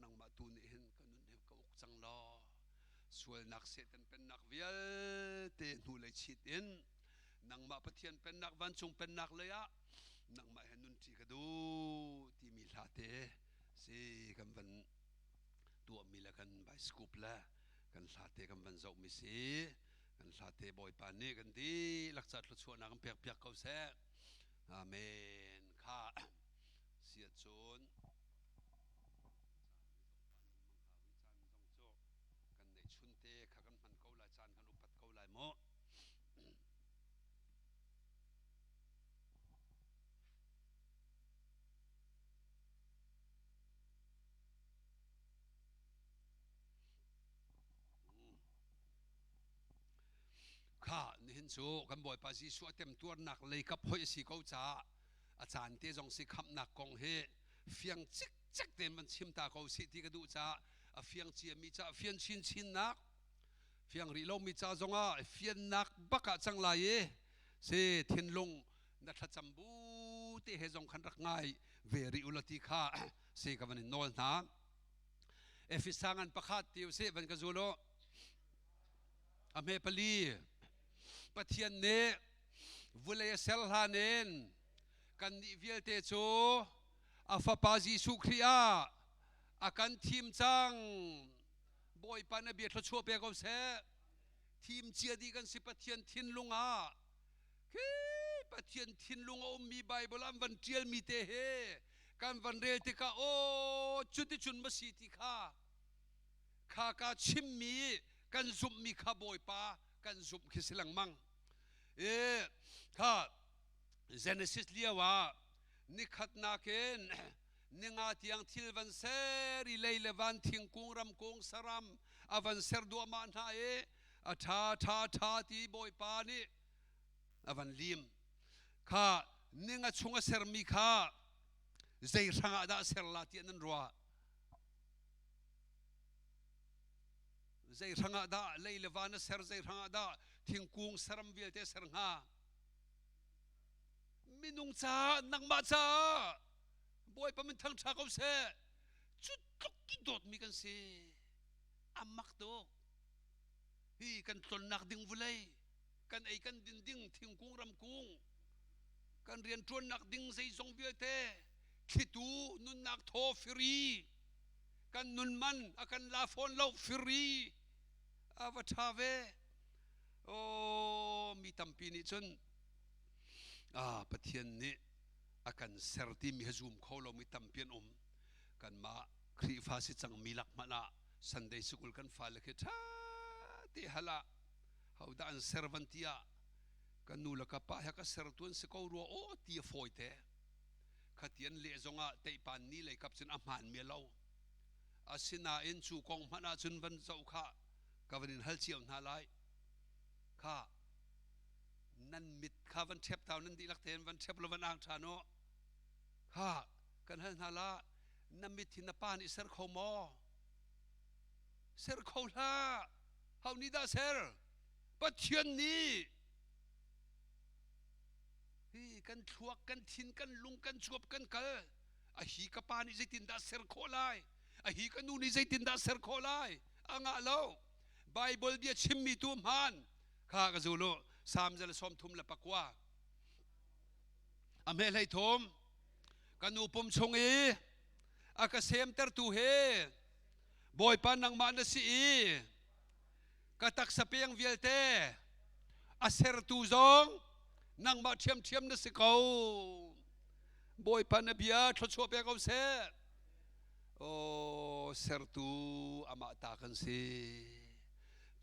Speaker 3: นังมาตูนี่เห็นกันนุนเห็นกับจังล้อสวยนักเสตันเป็นนักเวียเตนูเลยชิดเอ็นนังมาปะเทียนเป็นนักวันชงเป็นนักเลยอะนังมาเห็นนุนที่กระดูที่มีลาเตสิกันวันตัวมีละกันใบสกูปละกันลาเตกันวันเจ้ามิสิกันลาเตบ่อยปานนี้กันดีลักษณะลุชวนักเปียกเปียกเขาแซ่อาเมนข้าเสียจนกันในชุนเตข้ากันมันเขาลายจานกันอุปัดเขาลายโมข้านี่เห็นสูกันบ่อยภาษีสวดเต็มตัวหนักเลยกับห้อยสีเขาจ่าอาจารย์เตจงสิขับหนักกองเฮเฟียงจิก จักเต็มมันชิมตาเขาสิที่กระดูจ้าเฟียงเจียมีจ้าเฟียงชินนักเฟียงริโลมีจ้าจงเฟียงนักบักจังไรเสเทียนลงนัทจำบูที่เฮจงขันรักง่ายเวริอุลติข้าเสกวันนอนนะฟิสังันประคาติวเสวันกจูโลอเมปลีปะเทียนเนวุเลเซลฮาเนนกันนิเวลเตโจอาฟาปาจีสุครีอาอากันทีมจังบอยปานเบียดชัวเปียกเอาเสทีมเจียดีกันสิปะเทียนทินลุงปะเทียนทินลุงมีไบเบิลอันวันเจียมีเตเฮกันวันเรติกาโอจุดที่จุนมาสีติข้ากาชิมมีกันซุมมีข้าบอยปากันซุมคิสลังมังข้าเจเนซิสเลียวะนิขัดนาเกนนิงาที่ยังทิลวันเซริเลเลวันทิ้งกุงรำกุงสรำอวันเซรดัวมานาท่าที่บอยปานี่อวันลิมข้านิงาชงเซรมีข้าใจร่างอาดาเซรลาที่นั่นรัวใจร่างอาดาเลเลวันเซรใจร่างอาดาทิ้งกุงสรำวิลเตเซรงามินุงจ้านังมาจ้าบอยปะมันทั้งชาเขาเสจุดลุกกิโดดมีกันสิอามักโตฮีกันตนนักดิ่งวุเลยกันไอ้กันดิ่งทิ้งกุ้งรำกุ้งกันเรียนชวนนักดิ่งใส่ทรงเบียเตคิดดูนุนนักโทฟรีกันนุนมันอากันลาฟอนเล่าฟรีอาวทาเวโอ้มีตัมปีนิจนปะเทียนนี้อาการเสร์ติมีฮจุมเขาเรามีตัมเปียนกันมาครีฟาสิจังมีลักมานะสันเดย์สกุลกันฟ้าเล็กท่าที่ฮละเขาด่านเซอร์วันตียกันนูลักป้าฮักเซอร์ตุนสกอรัวโอ้ตีฟอยเตะขัดยันเลี้ยจงเตยปานนี้เลยกับจนอาหารเมียเราอาศินาเอ็นจูกองมานาจนวันเจ้าข้ากับวันนี้ฮัลเชียวนาไลข้านั่นมิดข้าวันเทปเท่านั้นดีลักเทนวันเทปละวันอ่างชาโนข้ากันฮัลนาลานั่นมิดที่นปานิเซอร์เขามอเซอร์เขาล่าเฮานี่ดาเซอร์ปัจเจียนนี้กันชวกกันทินกันลุงกันชวบกันเกลไอฮีกับปานิใจตินดาเซอร์โคไลไอฮีกันนูนี่ใจตินดาเซอร์โคไลอ่างอาโลไบเบิลเดียชิมมีตุมฮันข้ากระจูโลสามจะสมทุมละปักว่าอเมลัยทมกันอุปมชงอากาเซมเตอร์ตูเฮบอยปันนังมันสีกตักสเปียงเวลเตอาเซร์ตูซองนังมาเทียมนสิเขาบอยปันเบียทศวเปียงเขาเซโอเซร์ตูอามาตากันสิ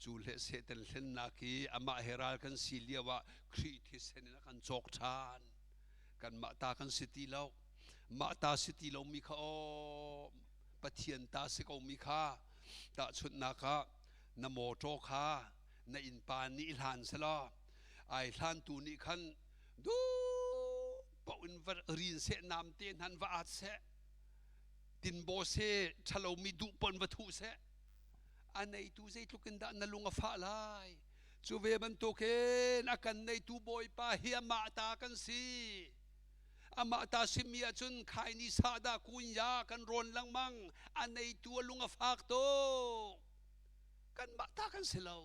Speaker 3: จูเลเซเตลเซนนักีอามาเฮรัลกันสิเลียวะคริทิเซนนักันจอกชานกันมาตากันสิติเลามาตาสิติเลามีข้าปะเทียนตาสิเขามีข้าตาชุดนักข้านโมโตข้านอินปานิลานเสลาไอลานตูนิขันดูปะอินวัดรินเสนามเตนหันวัดเสตินโบเซชะลามีดูปนวัตถุเสอันในตู้ใจทุกันดานลุงฟ้าลายจูเวมันโตเคนอากันในตู้บอยปาเฮียมาตากันสิอามาตาสิมีอาจุนขายนิสาดาคุญยากันรอนลังมังอันในตัวลุงฟ้าโตกันมาตากันสิเลา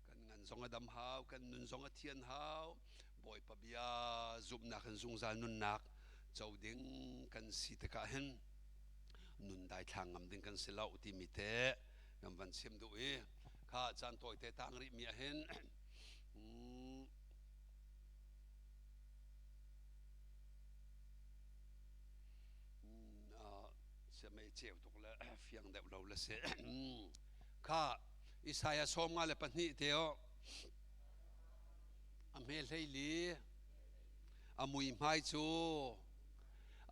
Speaker 3: กันงันสองอดัมฮาวกันนุนสองอเทียนฮาวบอยปะเบียจุบนักกันซุงซานุนนักเจ้าดิ้งกันสิตะกะเห็นนุนได้ทางงำดึงกันเสลาอุติมิเตงำวันเสียมดูข้าจันตัวเตตังริมีเห็นเสียไม่เจียวตุกละเฟียงเดบเราละเสียข้าอิสายาสมงาเลปนิเตียวอเมลให้ลีอามุยไม้จู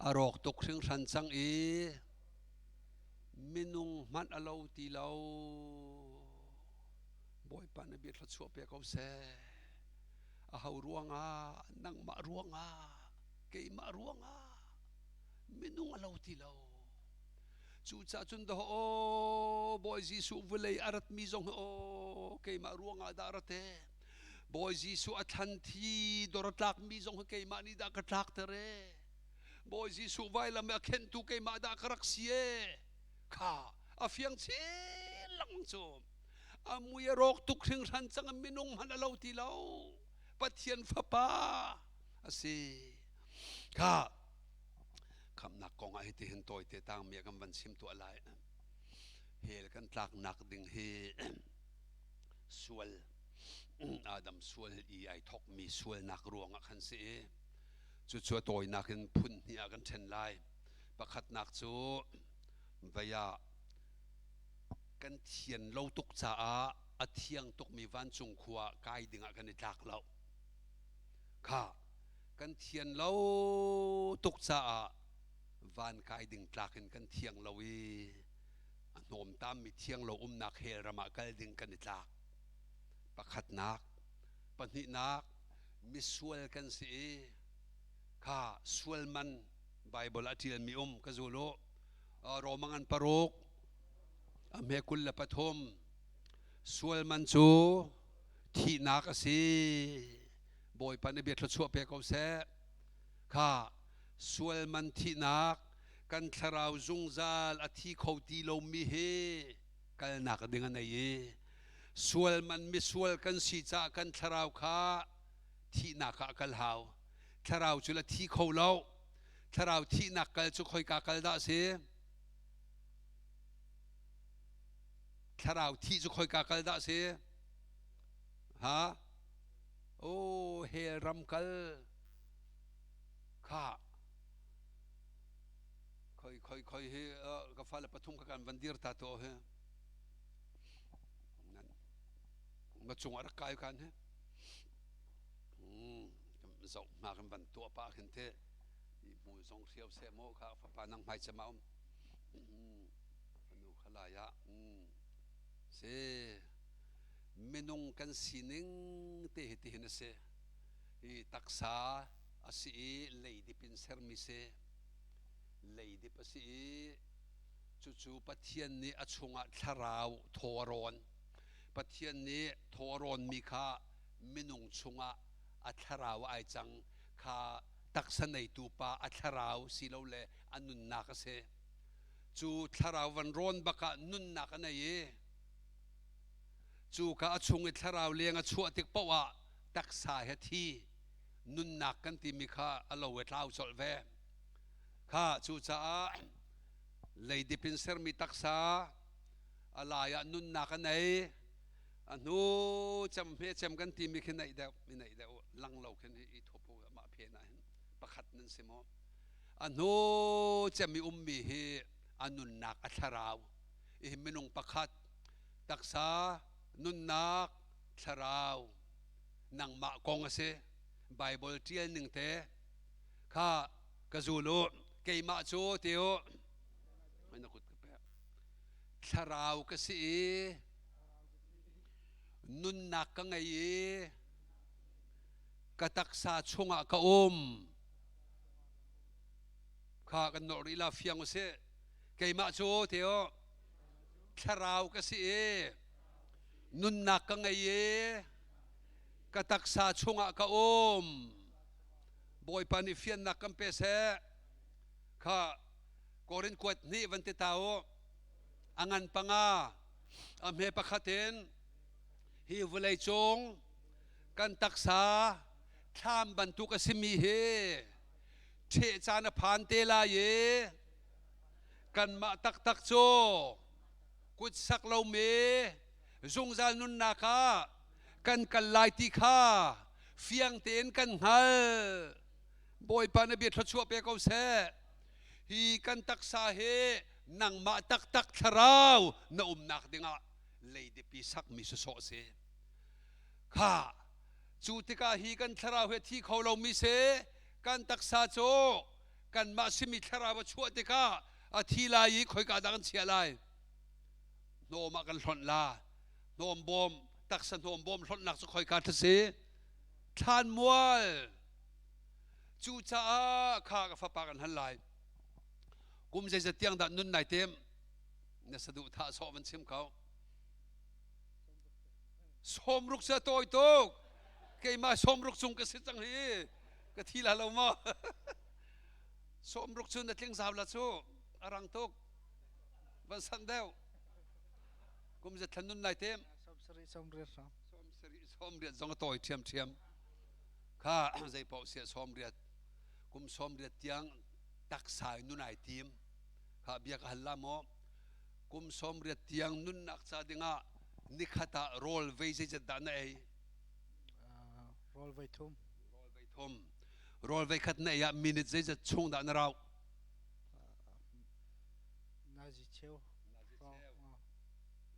Speaker 3: อารอกตกซึ่งสันสังมินุงมันอลาวตีลาวบอยปันเบียดลัดชัวเปียกเอาเสอาหารวงนังมารัวงเกยมารัวง มินุงอลาวติลาวจูจ่าจุนดโอบ่อยจีสุวเลยอารัตมีจงโอเกยมาร่วงอาดารัตเตบ่อยจีสุอัทันทีดอรัตลักมีจงเกยมานี่ดากระลักเตเรบ่อยจีสุไว้ละเมื่อเข็นตุเกยมาดากรักเสียข้าอาเฟียงเชลังโจมอามุยรกตุกถึงรันจังมินุงมันอลาวติลาวปัทเทียนฟ้าป้าอาศัยข้าคำนักกองไอที่เห็นตัวที่ต่างมีกันวันซิมตัวอะไรเฮลกันตักนักดึงเฮสวลอาดัมสวลอีไอทอกมีสวลนักรวงกันเสียจุดชัวตัวนักกันพุ่นนี่กันเช่นไรประคัดนักจูวายากันเทียนเราตุกจ่าอาเทียงตุกมีวันจงขวากายดึงกันในตักเราค่ะกันเทียนเราตุกจ่าวันกายดึงตากันกันเทียงเราวีโนมตามมีเทียงเรานักเฮรามากันดึงกันตากประคัดนักปนินักมิสวลกันสิข้าสวลมันไบเบิลอธิลมีกะจูโลโรมังอันปารกอเมกุลละปฐมสวลมันจูที่นักสิบอยปันเบียดชั่วเปกเอาเสข้าสวลมันที่นักกันทราวจุงซาลอธิเขาตีลมมีเฮกันนักดึงอันไหนสวลมันมิสวลกันสีจ้ากันทราวข้าที่นักกันหาวทราวจุลที่เขาเล่าทราวที่นักกันจุคอยกากันได้เสียทราวที่จุคอยกากันได้เสียฮะโอ้เฮรัมกัลข้าค่อยเฮกับฟ้าละปฐุมกันวันเดียร์ตาโตเฮนั่นมาจงอารักกายกันเฮเจ้ามากันวันตัวป้าขึ้นเทมูจงเสียวเสโมข้าฟ้าปานังไม่จะมานูขลายะเสเมนุงกันสินิงเตหิตินเสตักษาอาศัยเลยดิปินเซอร์มิเซเลยดิปัสสีจู่ๆปัทเทียนนี้อชงะทาราวทอรอนปัทเทียนนี้ทอรอนมีค่ามินุงชงะอัทราวไอจังค่าตักษณัยตูปาอัทราวสิโลเลอันนุนนักเสจู่ทาราววันร้อนบักนุนนักนั่นเองจู่ก็อชงะทาราวเลี้ยงอชัวติกปะวะตักษาเหตุนุนนักกันที่มีค่าอโลเวทลาวสอลเวข้าจูจ่าเลยดิปินเซอร์มีตักษาอะไรนุนนักไหนอนุจำเพจำกันทีมีแค่ไหนเดียวมีไหนเดียวลังเราแค่นี้อีทบมาเพนะประคัดนั่นสิโมอนุจะมีมีเฮอนุนนักอัทราวอีมินุงประคัดตักษานุนนักทราวนังมากองเสไบเบิลเทียนหนึ่งเตะข้ากระจูโลเกี่ยมาโจเตียวไม่นักขุดกระเปะทราวกษีนุนนักกังไงกตักษาชงะกะข้ากันนอริลาฟิยังเสเกี่ยมาโจเตียวทราวกษีนุนนักกังไงกตักษาชงะกะบอยปานิฟิยนนักกัมเปเสข้ากอรินกวดนี่วันติตาโออังันปังอาอเมปะขัดเต็นฮิวเลยจงกันตักษาทามบรรทุกสิมีเฮเชจานผ่านเตลาเยกันมาตักโจกุดสักเลาเมจงจานุนนาคากันลายติข้าเฟียงเต็นกันฮัลบอยปานเบียดชัวเปกเอาเสฮีกันตักษาเฮนังมาตักทราวน่านักดิงะเลยดิปีสักมิสโซเสข้าจูติกาฮีกันทราวเฮที่เขาเรามิเสกันตักษาโจกันมาสิมิทราวชัวติกาอาทิลายีคอยกาดังเชียลายโนมากันหล่นลาโนมบอมตักษาโนมบอมหล่นหนักจะคอยกาทเสทานมัวจูจ้าข้ากับฟ้าปากันหันไหล kum zai za tiang da nun nai tem na sadu tha so van sim kau som ruk sa toi tok ke ma som ruk chung ka se chang hi ka thi la lo ma som ruk chun na tling zaw la chu arang tok van san deu kum za than nun nai tem som riat zong toi thiam thiam kha zai pau sia som riat kum som riat tiang tak sai nun nai tim kha biak halla mo kum som riat tiang nun nak cha dinga nikhata rol vei zai da na ei
Speaker 1: Roll vei thum.
Speaker 3: Rol vei khat na ya minute zai za chung da na rau
Speaker 1: Nazi cheu.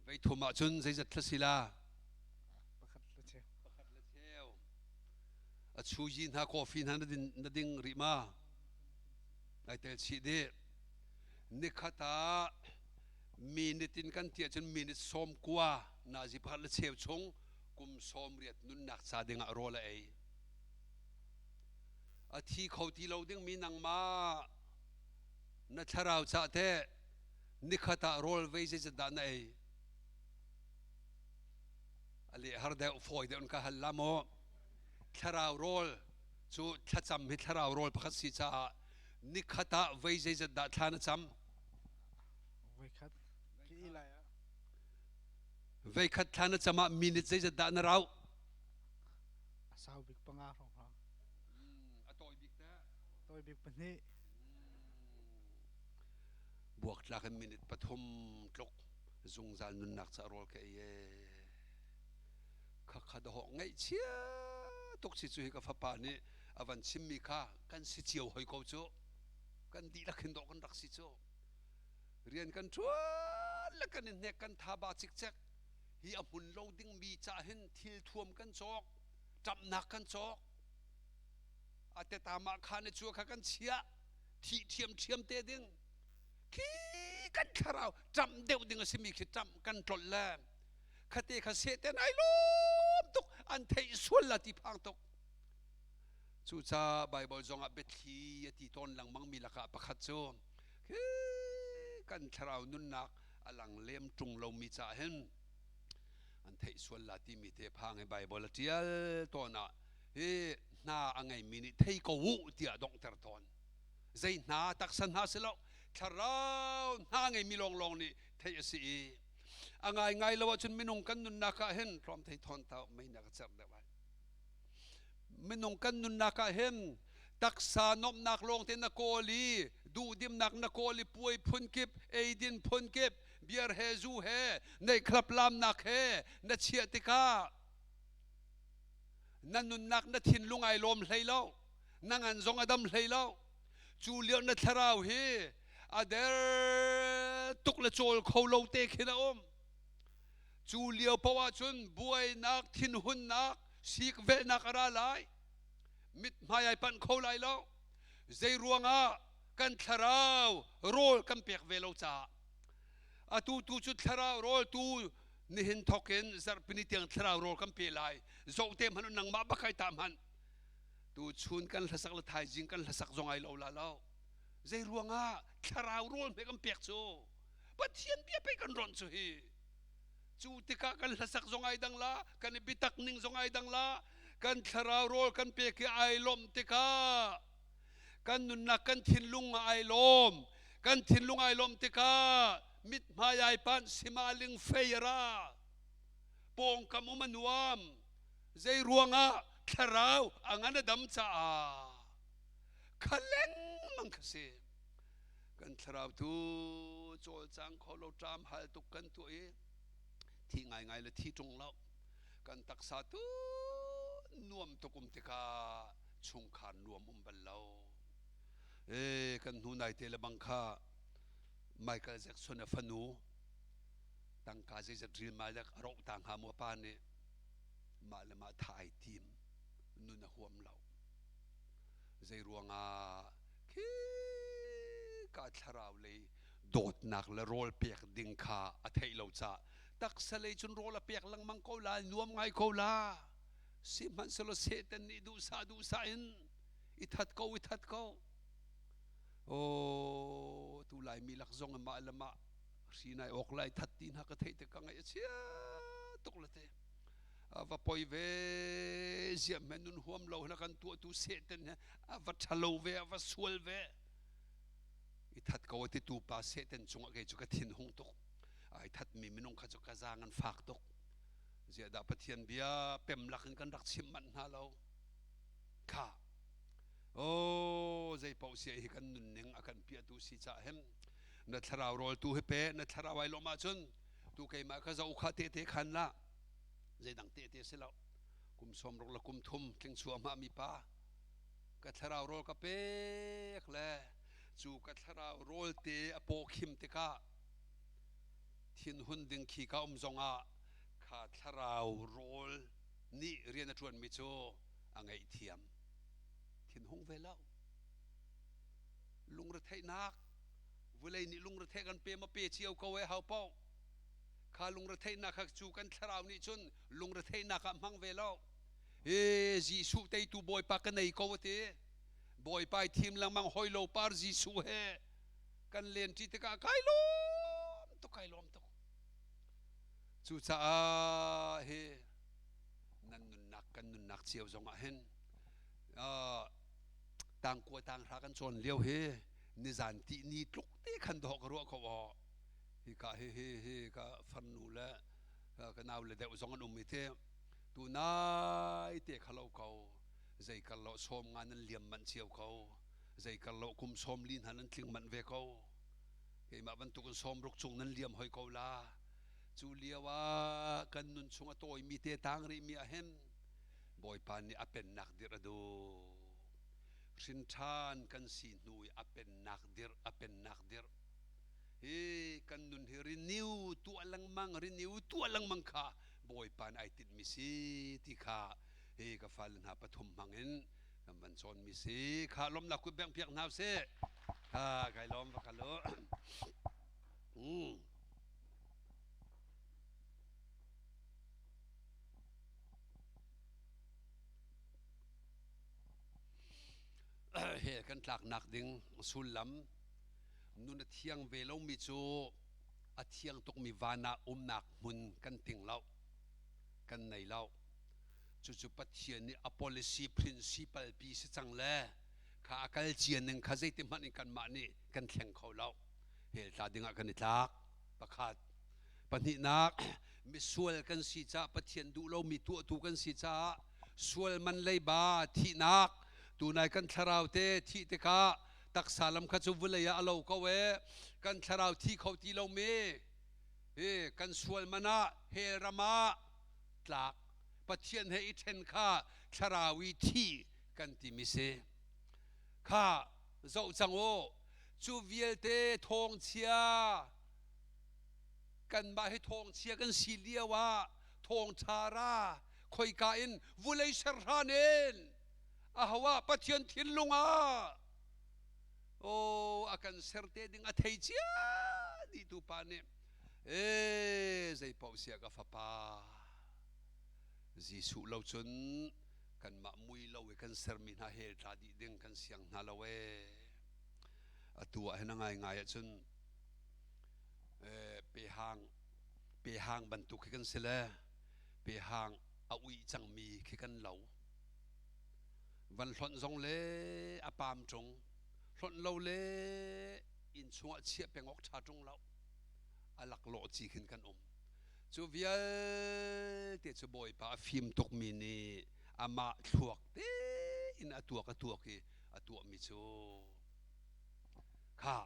Speaker 3: vei thum a chun zai za thlasila
Speaker 1: Pakhat la cheu.
Speaker 3: a chu yin ha coffee na ding ri ma ai tel chi de nikhata minute in kan tia chun minute som kwa na ji pakhat la cheu chung kum som riat nun nak cha dinga rola ei a thi khau ti lo ding mi nang ma na tharau cha te nikhata rol vei je da na ei ali har da foi de un ka halamo tharau rol chu thacham hi tharau rol pakhat si cha nikhata vei je da thana cham
Speaker 1: Vei khat. Ki ilai a.
Speaker 3: vei khat thana chama minute je da na rau
Speaker 1: Sao big panga rong ha.
Speaker 3: atoi bik ta
Speaker 1: Toi big pani.
Speaker 3: buak tlak minute pathum tlok zung zal nun nak cha rol ke ye kha kha ho ngai chia tok chi chu hi ka fa pa ni avan chimmi kha kan si chiu hoi ko chu kan di la khin do kan rak si chu rian kan thua la kan ne kan tha ba chik chek hi a mun lo ding mi cha hen thil thuam kan chok cham nak kan chok ate ta ma kha ne chu kha kan chia thi thiam te ding khi kan tharau cham deu ding a simi khi cham kan tol la khate kha se te nai lom tok an thei sual la ti phang tok chu cha bible zonga bethi ti ton lang mang mi laka pakhat chu khi kan tharau nun nak alang lem tung lo mi cha hen an thei sual la ti mi te phang e bible tial to na he na angai mini thei ko wu tia dong ter ton zai na tak san ha se lo tharau na ngai mi long long ni thei si angai ngai lo chun minung kan nun na ka hen from thei thon tau mai na ka chap da ba minung kan nun na ka hen taksa nom nak long te na koli du dim nak na koli puai phun kip ei din phun kip biar he zu he nei khlap lam nak he na chia te ka nan nun nak na thin lungai lom hlei lo nangan zong adam hlei lo chu liao na tharau hi ader tuk la chol khâu lo te khina chu liao pawa chun buai nak thin hun nak sik ve nak ara lai mit mai ai pan khâu lai lo zai ruanga kan tharau rol kan pek ve lo cha atu tu chu tharau rol tu ni hin thoken zar pini tiang tharau rol kan pe lai zo te man nang ma ba khai tam han tu chun kan lasak la thai jing kan lasak zong ai lo la lo zai ruanga tharau rol me kan pek chu pathian bia pe kan ron chu hi chu tika kan lasak zong ai dang la kan bitak ning zong ai dang la kan tharau rol kan pe ki ai lom tika kan nun na kan thin lung ai lom kan thin lung ai lom tika mit mai ai pan simaling feira pong kamu manuam zai ruanga tharau angana dam cha khaleng mang khase kan tharau tu chol chang kholo tram hal tu kan tu e thi ngai ngai le thi tung lo kan taksa tu nuam to kum tika chung khan nuam bal lo kan hu nai te le bang kha Michael Jackson a fanu tang ka je drill ma lek ro tang ha mo pa ne ma le ma thai tim nu na huam lo zai ruanga khi ka tharau le dot nak le rol pek ding kha a thei lo cha tak sale chun rol a pek lang mang ko la nuam ngai ko la si man selo se ten ni du sa in i that ko ô tu lại mi lạc zong mà lama si này ok lại thật tin ha cái thấy te kang ai chia tuk la te và poi về diệm men nun huam lo na kan tu se ten và thalo về và sual về i thật câu te tu pa se ten chunga ke chu ka thin hung tuk ai thật mi minung kha chu ka zangan fak tuk zia da pathian bia pem lakin kan rak chim man ha lo kha ô dây bảo xe hi kan nun neng akan pia tu si cha hem na tharau rol tu he pe na tharau ai lo ma chun tu kai ma ka zau kha te khan la dây dang te se lo kum som rok la kum thum tling chu ma mi pa ka tharau rol ka pe khle chu ka tharau rol te apo khim te ka thin hun ding khi ka zonga kha tharau rol ni rian a tuan mi chu angai thiam thiên hung về lâu lung ra thấy nát vừa lấy ni lung ra thấyกัน pe mà pe chiêu câu ấy hào bao khá lung ra thấy nát khắc chuกัน thảo ni chun lung ra thấy nát am hang về lâu ê Giêsu tây tu boy pa cái này câu thế boy pa team lang mang hoi lo par Giêsu he kan len chi te ka kai lom to chu cha he nan nun nak chiêu zong a hen tang qua tang ra kan chon liêu he ni zan ti ni tluk te khan do ka ro ko wa hi ka fan nu la ka naw le de zong an mi te tu nai te khalo ko zai kal lo som ngan an liam man chiao ko zai kal lo kum som lin han an tling man ve ko ke ma ban tu kan som ruk chung nan liam hoi ko la chu liawa kan nun chunga toy mi te tang ri mi a hem boy pan ni apen nak dir ado sin than kan si nui apen nak dir he kan nun he renew tu alang mang kha boy pan ai tit mi si ti kha he ka falen ha pathum mangin kan ban chon mi si kha lom na ku beng piak naw se ha kai lom va kalo he kan tlak nak ding sulam nun a thiang ve lo mi chu a thiang tok mi vana nak mun kan ting lau kan nei lau chu pathian ni a policy principle pi se chang le kha akal chian ning kha zai ti man kan ma ni kan thleng kho lau he ta dinga kan ni tlak pakhat pani nak mi sual kan si cha pathian du lo mi tu kan si cha sual man lei ba thi nak tu nai kan tharau te thi te ka tak salam kha chu vulaya alo ko we kan tharau thi khau ti lo me he kan sual mana he rama tlak pathian he i then kha tharawi thi kan ti mi se kha zo chang o chu viel te thong chia kan ba he thong chia kan si liawa thong thara khoi ka in vulai sarhanen ahawa pathian thin lunga o akan serte ding athei chia di tu pa ne zai pau sia ka fa pa Giêsu lo chun kan ma mui lo we kan sermin ha he tha di ding kan siang na lo we atua hena ngai chun pe hang ban tu kan sele pe hang a ui chang mi khi kan lo van hlon zong le apam chung hlon lo le in chunga chia pengok tha chung lo alak lo chi khin kan chu vial te chu boy pa phim tok mi ni ama thuak te in atuak ki atuak mi chu kha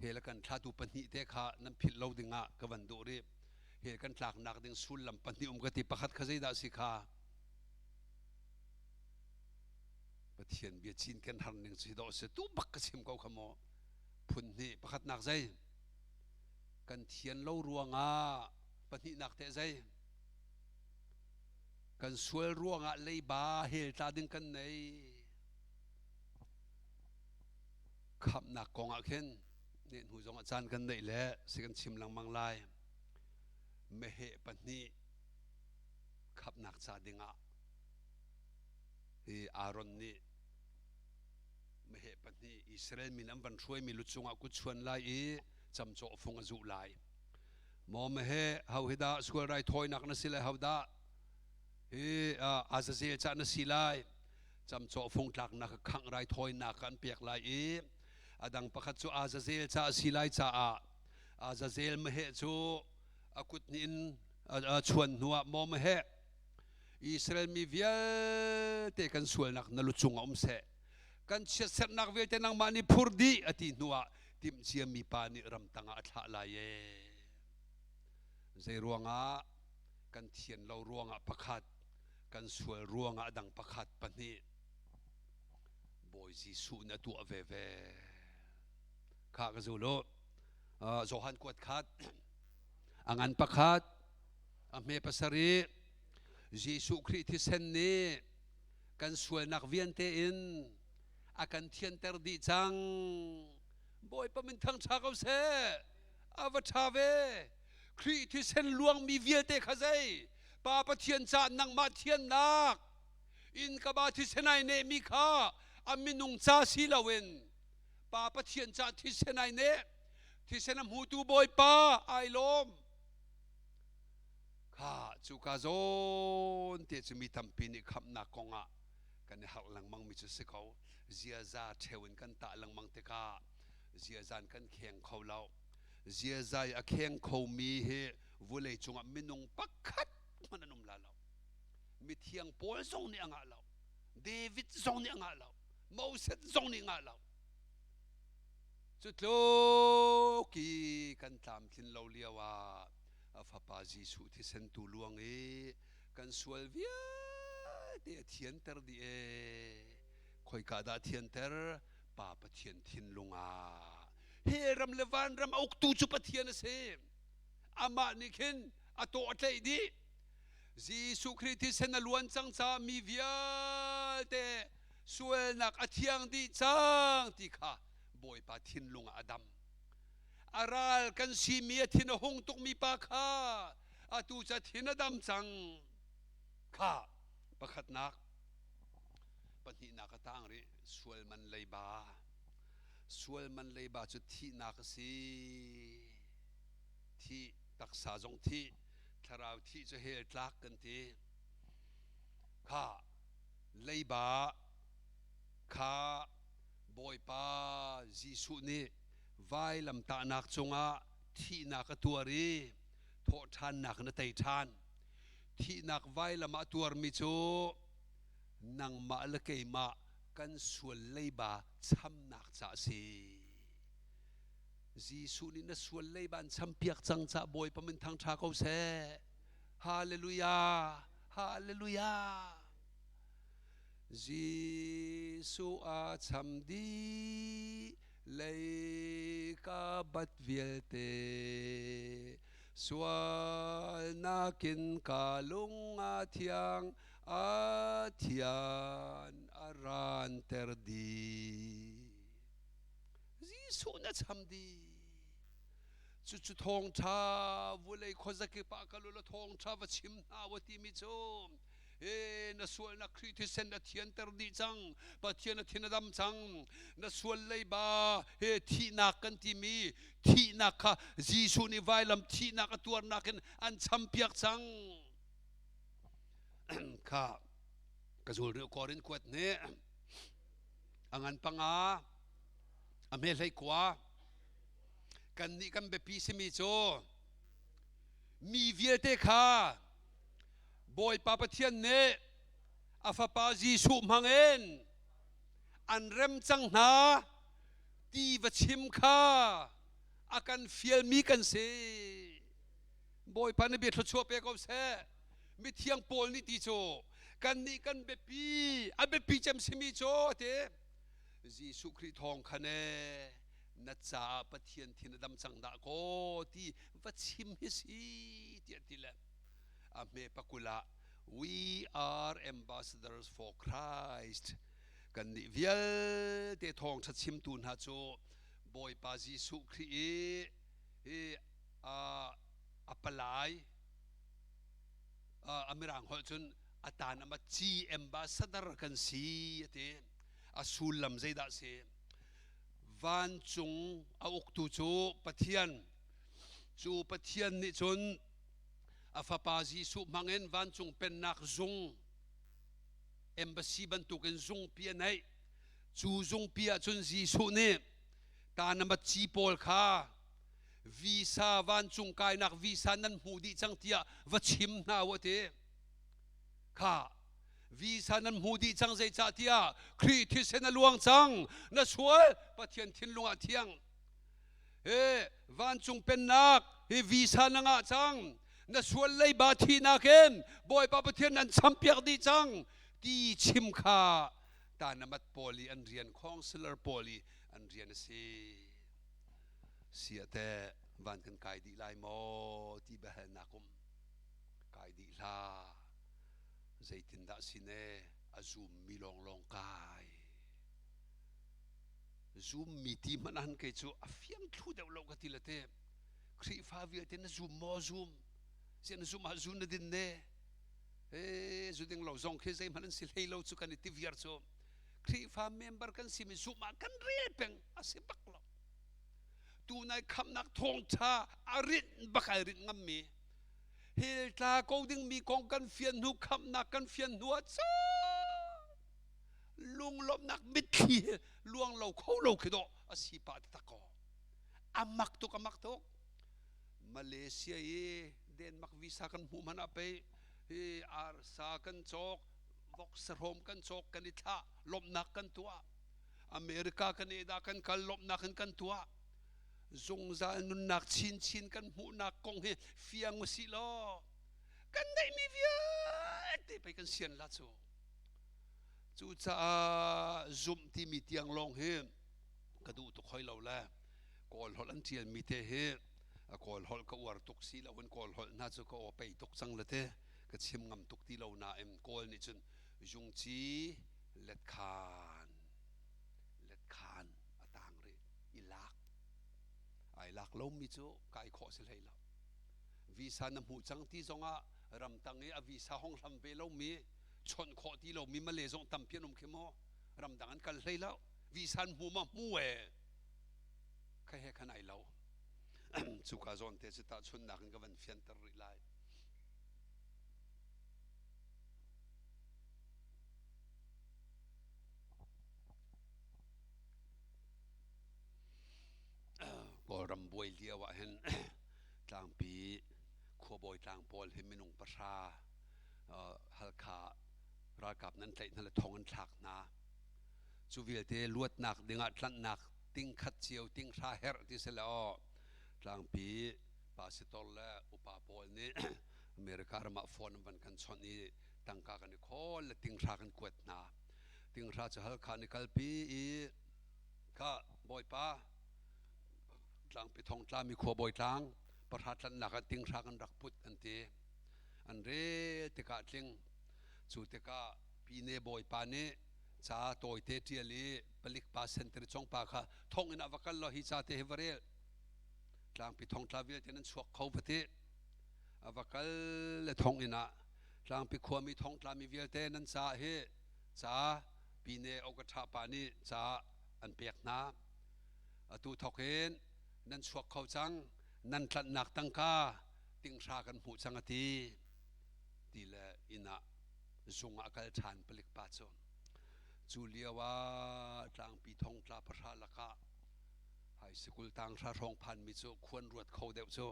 Speaker 3: hela kan tha tu pani te kha nam phil lo dinga ka van do ri he kan tlak nak ding sul lam pani ka ti pakhat khazai da si kha pathian bia chin kan har ning chi do se tu bak ka sim ko khamo phun ni pakhat nak zai kan thian lo ruanga pani nak te zai kan sual ruanga lei ba hel ta ding kan nei khap nak konga khen ne hu zong a chan kan nei le se kan chim lang mang lai me he pani khap nak cha dinga hi aron ni ไม่เหปันนี้อิสราเอลมีน้ำวันช่วยมีลุจงอากุชวนไล่จำโจฟงอจุไลมอมเหเฮาฮิดาสวลไรทอยนักนัสิเลเฮาดาอาซาเซลจานสิไลจำโจฟงหลักนักขังไรทอยนักกันเปียกไลอดังประคัตจูอาซาเซลจาสิไลจาอาซาเซลมเหจูอากุตนินชวนหัวมอมเหอิสราเอลมีเวียเตกันสวลนักนลุจงอมเสกันเชื่อนักเวทนังมานิพุรดีอตินัวติมเชียมีปานิรำตังอัฐลายใจรวงกันเทียนเรารวงประคัดกันสวยรวงดังประคัดปนิบอยจีสุนตัวเวข้ากระจูโลโจฮันกวดคัดอันประคัดอเมปัสรีจีสุคริติเซนนีกันสวยนักเวียนเตอินakan thian ter di chang boy pamin thang cha kau se avathave khri thi sen luang mi vial te khazai pa pa thian cha nang ma thian nak in ka ba thi senai ne mi kha aminung cha si lawen pa pa thian cha thi senai ne thi senam hu tu boy pa ai lom kha chu ka zon te chu mi tam pi ni kham na konga kan hak lang mang mi chu se kau zia za thewin kan ta lang mang te ka zia zan kan kheng khau lau zia zai a kheng khau mi he vulei chunga minung pakhat mananum la lau mi thiang pol zong ni anga lau david zong ni anga lau moses zong ni anga lau chutlo ki kan tam thin lo liawa afa pa jisu thi sen tu luang kan sual via te thian ter diคอยกาดาเทียนเตอร์ป่าปะเทียนทินลงเฮรำเลวันรำอุกตูจุปะเทียนเสอามานิคินอโตอัตเลดีจีสุคริติเซนล้วนจังจามีเวียเตสวยนักอธิยังดีจังที่ข้าบอยปะทินลงอดัมอาราลกันซีเมียทินหงตุกมีปาข้าอตูจะทินอดัมจังข้าประคัดนักปฏินักตั้งริสวลมันเลยบาจุดที่นักสีที่ตักษาจงที่ทาราวที่จะเฮลลักกันทีข้าเลยบาข้าบอยป้าจีสุนี่ไว้ลำตานักจงที่นักตัวรีโทษทานนักนเตยทานที่นักไว้ลำตัวมิจูนังมาละเกยมากันส่วนเลยบาช้ำหนักจ่าสีจีสุนี่นะส่วนเลยบานช้ำเปียกจังจ่าบอยปะมันทางชาเขาเสฮาเลลูยาฮาเลลูยาจีสุอาช้ำดีเลยกาบัดเวลเตสวลนักินกาลุงอาเทียงAtian aran terdi Zisu na chamdi Chuchu thong cha vulei khozaki pa kalula thong cha va chim na wati mi chom na sual na kriti sen na thian terdi chang pa thian na thinadam chang na sual lei ba thi na kan ti mi thi na kha Zisu ni vailam thi na ka tuar na ken an champiak changข้ากระสุนเรือกอรินขวดเนี่ยอันปังอเมริกว่ากันนี่กันแบบพีซิมิโจมีเวียเตค่าบอยปาปะเทียนเนี่ยอาฟาปาจีสุมังเอ็นอันเริ่มจังหนาตีวัชิมค่าอาการฟิลมีกันเสบอยปานี่เบียดชัวเปกอบเสมิเทียงโพลนี่ตีโจกันนี่กันเบปีเบปีจำสิมิโจเตจีสุคริทองคะเนนัดจ่าปะเทียนทินดำจังดาโกที่วัดชิมฮิสีเตียติละอเมปะกุละ we are ambassadors for Christ กันนี่เวียเตทองชัดชิมตูนฮะโจบอยปาจีสุคริอัปลายอเมริกันฮอลจุนอาตานมาจีเอมบาสเดอร์กันสีเต อสูลลำใจดาเสวันจงเอาอุกตุจูปะเทียนจูปะเทียนนี่จนอาฟาปาจีสุมังเงินวันจงเป็นนักจงเอมบาซีบรรทุกเงินจงเปียไหนจูจงเปียจนจีสุนี่ตานามัดจีโพลข้าวีซ่าวันจงกายนักวีซ่านั้นหูดีจังเตียวัชิมนาวเตข้าวีซ่านั้นหูดีจังใจจ่าเตียครีทิเซนลวงจังน่าสวยปะเทียนทินลวงเทียงวันจงเป็นนักวีซ่านังจังน่าสวยเลยบาทีนักเอ็มบอยปะเทียนนั้นสัมเปียกดีจังตีชิมข้าตานามัดโพลีอันเรียนคองซิลเลอร์โพลีอันเรียนเสียแต่วันกันกายดีไลโมที่เบหนักกายดีลาใจตินดาสิเนอาซูมมีลองกายซูมมีที่มันอันเกิดจูอาฟิยังทูเดาโลกติละเตครีฟาวิเตนซูมโมซูมเสียนซูมฮาซูนดินเนจูดึงเราส่งเคใจมันสิเลโลจูกันติวิอาร์โซครีฟาเมมเบอร์กันสิมิซูมากันเรียเป็งอาศิบักลตูนายคำนักทงชาอารินบักอารินงำมีเฮลตาโกดิ้งมีกองกันเฟียนหัวคำนักกันเฟียนหัวจ้าลุงลบนักมิดขี้ลวงเราเขาเราคิดว่าอาศิปาตะกออามักตุกมาเลเซียเดนมักวีซ่ากันหูมันไปอาร์ซากันจอกวอกสโรมกันจอกกันนิท่าลบนักกันตัวอเมริกากันเอดากันกันลบนักกันตัวจงจานุนนักชินกันหูนักกงเฮฟียงมุสิโลกันได้มีเวียดไปกันเสียนละจูจ้าซุมที่มีเตียงลงเฮกระดูตุกคอยเราละกอลฮอลันเทียนมีเทเฮกอลฮอลก็วาร์ตุกสีเราวันกอลฮอลน่าจะก็ไปตุกจังละเทก็ชิมงำตุกที่เราหน้ากอลนี่จนจงจีเล็ดคานอต่างเรอีลักไอลักล้มมิจูกายขอสิเลยละวีซ่านำหูจังที่จงรำตังเอวีซ่าห้องลำเวลมีชนขอที่เรามีมาเลจงตั้มเพียนเข้มรำดังกันเลยแล้ววีซ่านหูมามัวใครให้ขนาดเราสุกาจอนเทสตาชนนักกันวันเฟียนตริไลก็รำบวยเลียวเห็นกลางปีขัวบอยกลางปอลเห็นมินุงประชาฮัลคารากาบนั้นใจนั่นแหละทองอันฉากนาจูเวลเตลวดหนักดึงอัดลันหนักติ้งขัดเจียวติ้งชาเฮร์ที่เสลอกลางปีปาสิตอลและอุปาปอลนี้อเมริกามาฟอนวันกันชนนี้ตั้งกากันนี่คนและติ้งชากันกวดนาติ้งชาจะฮัลคานิคัลปีก็บอยป้ากลางปีทองตามีขัวบอยกลางประทัดลันหนักติ้งชากันรักพุทธอันตีอันเร่ติกาติงสุติกาปีเนบอยปานีจ้าโตยเตเทียลีปลิกปาเซนเตอร์จงปาค่ะทองอินาวักัลโลฮิจ้าเตเฮเวเรลกลางปีทองทาวิลเทนันสวกเขาพติอวักัลเลทองอินากลางปีขวามีทองทามีวิลเทนันจ้าเฮจ้าปีเนออกชาปานีจ้าอันเปียกน้ำตูทอกเห็นนั่นสวกเขาจังนั่นทัดหนักตั้งก้าติ้งชากันหูจังทีดีแลอินะจงอาการทานปลิกปาจนจูเลียว่าทางปีทองตาประชาละกะไฮสกุลทางชาทองพันมิจูควรรวดเขาเดียวจู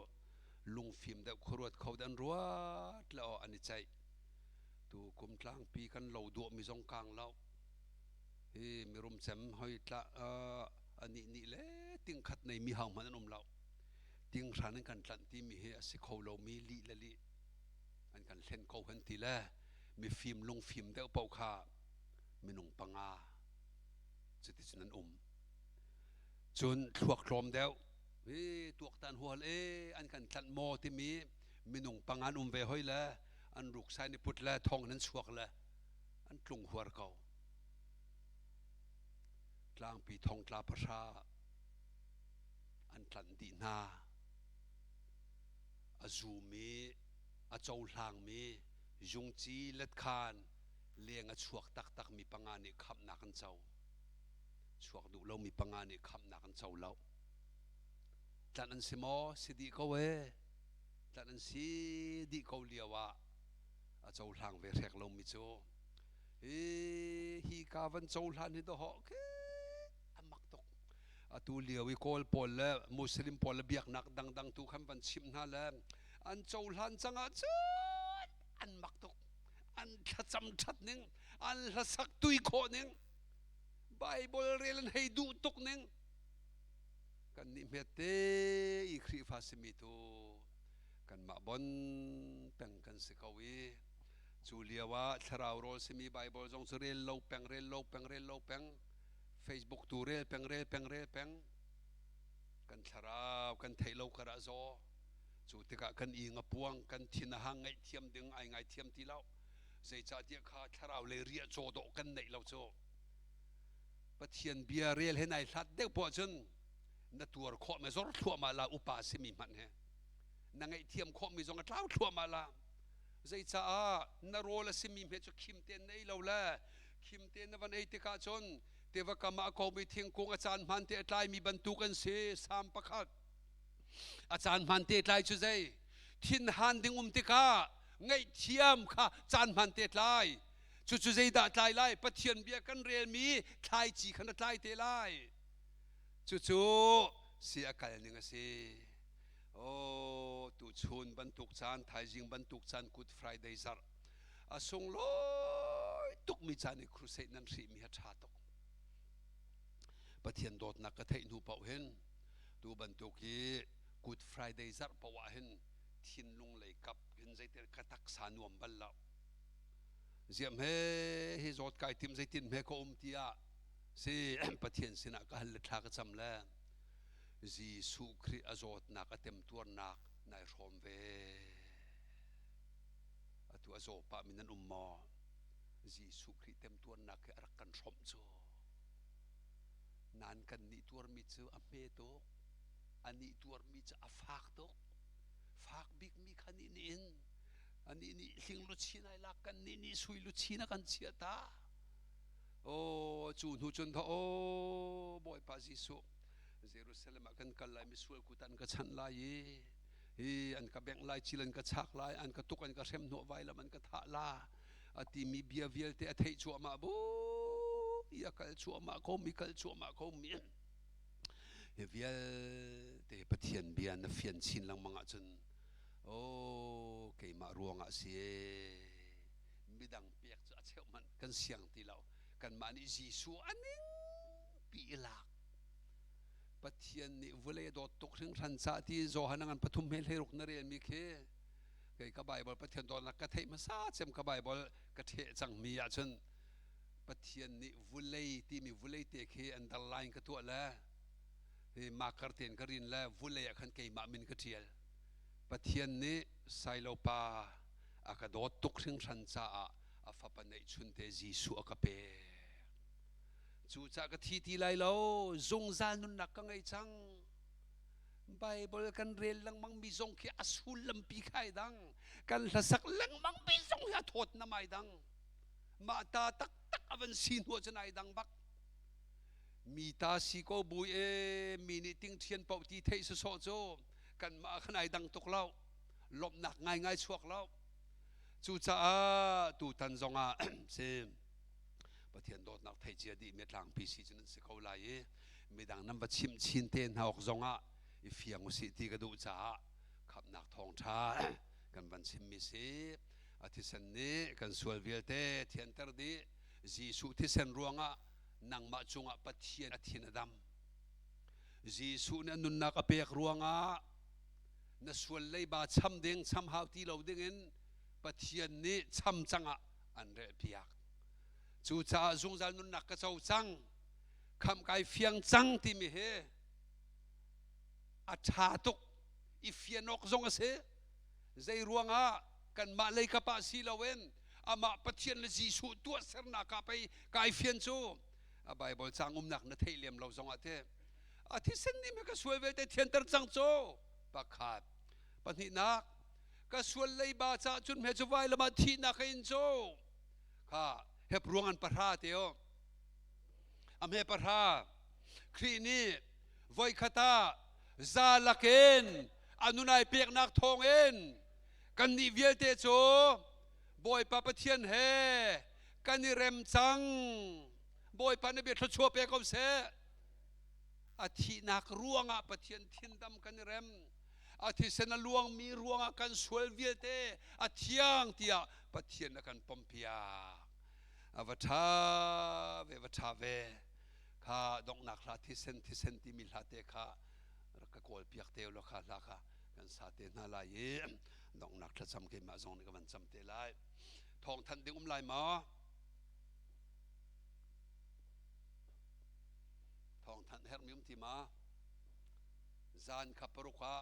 Speaker 3: ลุงฟิล์มเดียวควรรวดเขาเดินรวดแล้วอันนี้ใจตูกุมทางปีกันเหล่าดวมีจงกลางแล้วมีรุมเซมหอยตะอันนี้นี่แหละติ้งขัดในมีหางมันนุ่มเราติ้งฉันกันตันที่มีเฮสิเขาเรามีลีละลีอันกันเล่นเขาหันทีละมีฟิล์มลงฟิล์มเดียวเป่าขามีนุ่งปังอาจุดที่นั้นจนถวกคลอมเดียวตัวตันหัวอันกันตันโมที่มีนุ่งปังอาเวหอยละอันลูกชายนี่พุทธละทองนั้นสวกละอันตรงหัวเขากลางปีทองตาประชาอันตันดีนาอาจูมีอาเจ้าหางมียงจีเล็ดคานเลี้ยงอาชวกตักมีปังอานี่ขับนักกันเจ้า chuak du lo mi panga ni kham na kan chau lo tlan an simo sidi ko we tlan an si di ko liawa a chau hlang ve rek lo mi chu hi ka van chau hlan hi do ho ke amak tok atu liawi kol pol le muslim pol biak nak dang dang tu kham van chim na le an chau hlan changa chu an mak tok an tha cham that ning an la sak tui kho ning Bible relan hei du tok ning kan ni mete I khrihfabu tu kan ma bon peng kan se kawi Juliawa tharau rol semi Bible jong rel lo peng Facebook tu rel peng kan tharau kan thailo kara zo chu tika kan I nga puang kan thina hang ngai thiam ding ai ngai thiam ti lau sei cha ti kha tharau le ria cho do kan nei lo cho pathian bia rel he nai thlat deuh po chun na tur kho me zor thua ma la upa semi man he na ngai thiam kho mi zong tlau thua ma la zai cha a na rola semi me chu khim ten nei lo la khim ten na van ei te ka chon te wa kama ko mi thing kung achan man te tlai mi ban tu kan se sam pakhat achan man te tlai chu zai thin han ding te ka ngai thiam kha chan man te tlai chu zai da tlai lai pathian bia kan rel mi tlai chi khan tlai te lai chu si akal ninga si tu chun ban tuk chan thai jing ban tuk chan Good Friday zar asung loi tuk mi chan ni crusade nan ri mi ha tha tok pathian dot na ka thei nu pau hen tu ban tuk ki Good Friday zar pawa hen thin lung lei kap hin zai ter ka tak sa nuam bal la ziam he zot kai tim zai tin me ko tia si pathian sina ka hal thla ka cham la Jisu Kri azot nak atem tuar nak nai rom ve atu azo pa minan umma Jisu Kri tem tuar nak ke arakan rom chu nan kan ni tuar mi chu a me to ani tuar mi chu a fak to fak big mi khani ni in ani ni hling lu chinai la kan ni sui lu china kan chia ta chu nu chun tho boy pa Jisu Jerusalem akan kalai misul kutan ka chan lai an ka beng lai chilan ka chak lai an ka tuk an ka rem no vai lam an ka tha la ati mi bia vial te athei chu ma bo ya kal chu ma ko mi kal chu ma ko mi he vial te pathian bia na fian chin lang manga chun ke ma ruanga si midang piak chu acheu man kan siang ti lau kan mani Jisu aning pi la pathian ni vule dot tok ring ran cha ti zo hanangan pathum mel heruk na re mi khe kai ka Bible pathian dot na ka thei ma sa chem ka Bible ka the chang mi ya chun pathian ni vule ti mi vule te khe underline ka to la he marker ten ka rin la vule ya khan kai ma min ka thial pathian ni sailo pa aka dot tok ring ran cha a fa pa nei chun te Jisu aka pe chu cha ka thi lai lo zung zal nun nak ka ngai chang Bible kan rel lang mang mi zong ki asul lam pi khai dang kan lasak lang mang mi zong ya thot na mai dang ma ta tak avan sin ho chanai dang bak mi ta si ko bui mi ni ting thian pau ti thei so so cho kan ma khanai dang tok lau lop nak ngai chuak lau chu cha tu tan zonga se pathian dot nak thei chia di met lang pi si chen se kho lai midang nam ba chim chin ten hawk zonga I fiang si ti ka du cha khap nak thong tha kan ban chim mi se athi san ni kan sual vial te thian tar di Jisu thi sen ruanga nang ma chunga pathian athin adam Jisu na nun nak apek ruanga na sual lei ba cham ding cham hau ti lo ding in pathian ni cham changa an re piak chu cha zung zal nun nak ka chau chang kham kai fiang chang ti mi he a tha tuk I fianok zong ase zai ruanga kan ma lei ka pa si lawen ama pathian le Jisu tu serna ka pai kai fian chu a Bible chang nak na thei lem lo zong ate a thi sen ni me ka sual ve te thian tar chang cho pakhat pani nak ka sual lei ba cha chun me chu vai lama thi na khain cho kha hep ruangan parha te o am he parha ครีนี่ไว้ขตาซาลักเอนอนุนายเปียกนักทองเอ็นกันนิเวลเตโจบอยปะปะเทียนเฮกันนิเรมจังบอยปะนเบียทชัวเปียกอมเสอาทินักร่วงปะเทียนทินดำกันนิเรมอาทิเสนลวงมีร่วงกันสวลเวลเตอาเทียงเตียปะเทียนกันปอมเปียอวตาเววตาเวข้าดงนักลาที่เซนที่มิลาเตข้ารักกอลเปียกเตลข้าลักกันสาเตนาลายดงนักละจำเกมาจงนี่ก็มันจำเตลายทองทันดิ้งลายมาทองทันเฮร์มิมที่มาจานขับปรุกะ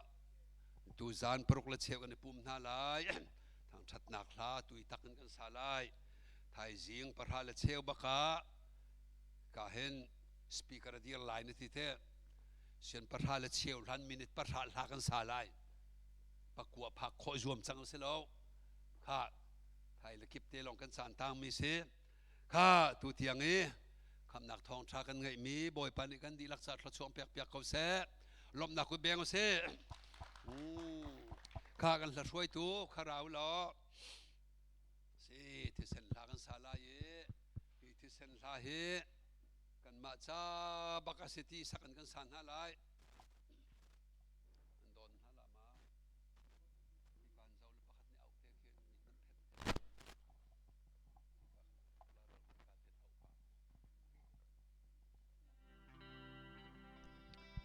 Speaker 3: ตูจานปรุกละเชียวกันในปุ่มนาลายทางชัดนักลาตุยตักกันสาลายไทยจิงประหารละเชียวบักะกาเห็นสปีกเกอร์ดีไลน์นี่ที่เท่เสียนประหารละเชียวรันมินิทประหารลากันสาลายปักกัวพักโคจวมจังสิโลข้าไทยละคิปเตลองกันสานตางมีเสียข้าตูเทียงนี้คำนักทองชากันไงมีบอยปานิกันดีลักษณะทศวงเปียกเขาเสลมนักกุเบงเขาเสข้ากันละช่วยตูข้าเราล้อสิที่เส้นลากันสาลายที่เส้นลาเฮกันมาจ้าบักสิทีสักกันสานฮาลาย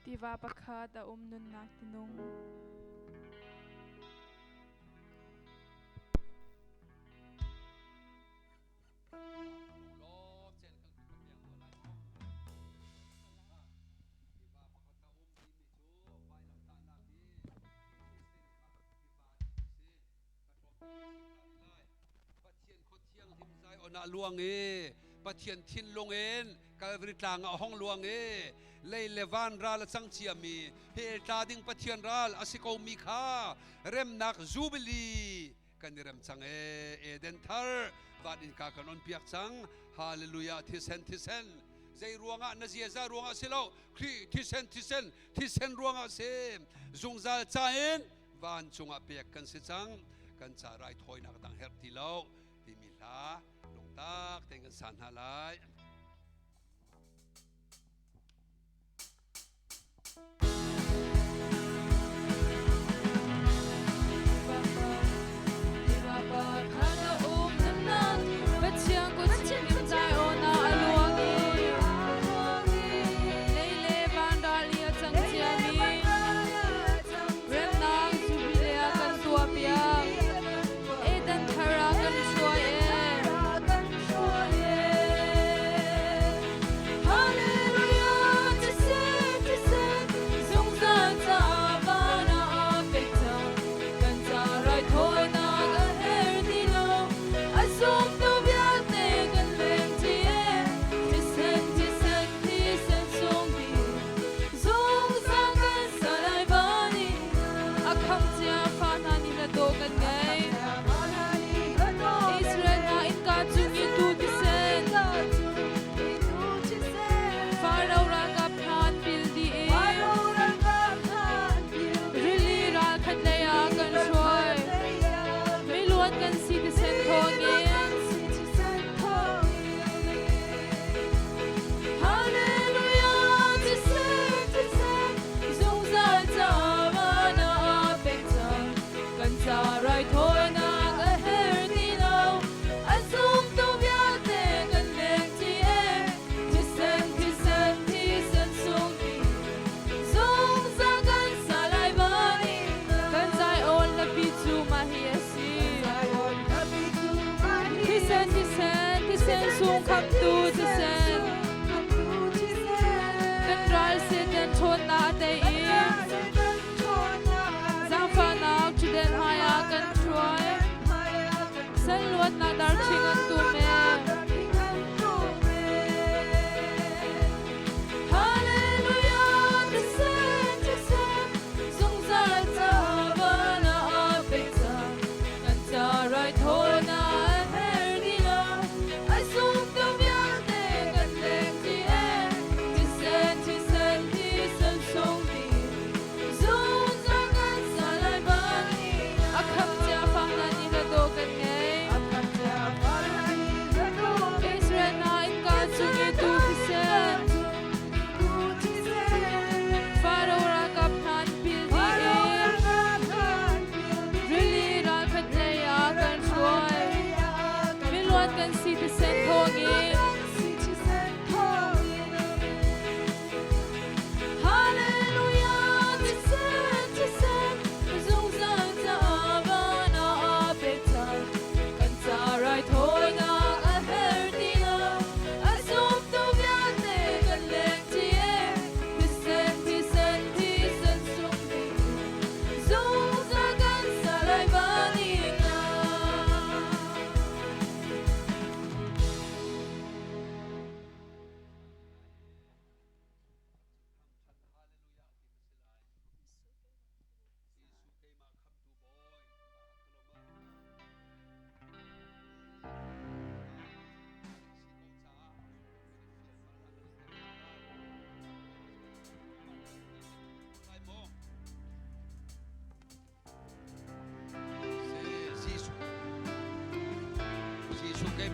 Speaker 4: ที่ว่าประคาตะนุนนักตินงนาลวงปะเทียนทินลงกาลริตลางห้องลวงเลยเลวันราลสังเชียมีเฮตาดิ้งปะเทียนราลอสิโกมีคาเร็มนักจูบิลีกันเร็มจังเอเดนทาร์วาดินกากันอนเปียกจังฮาเลลูยาทิเซนใจรวงอ่ะนาเซียซารวงอ่ะสิโลครีทิเซนรวงอ่ะเซจุงซาจ่าเอ็นวันจุงอ่ะเปียกกันสิจังกันจ่าไรถอยนักตังเฮร์ติโลที่มิลาลงตักเต็งกันสันฮาไลที่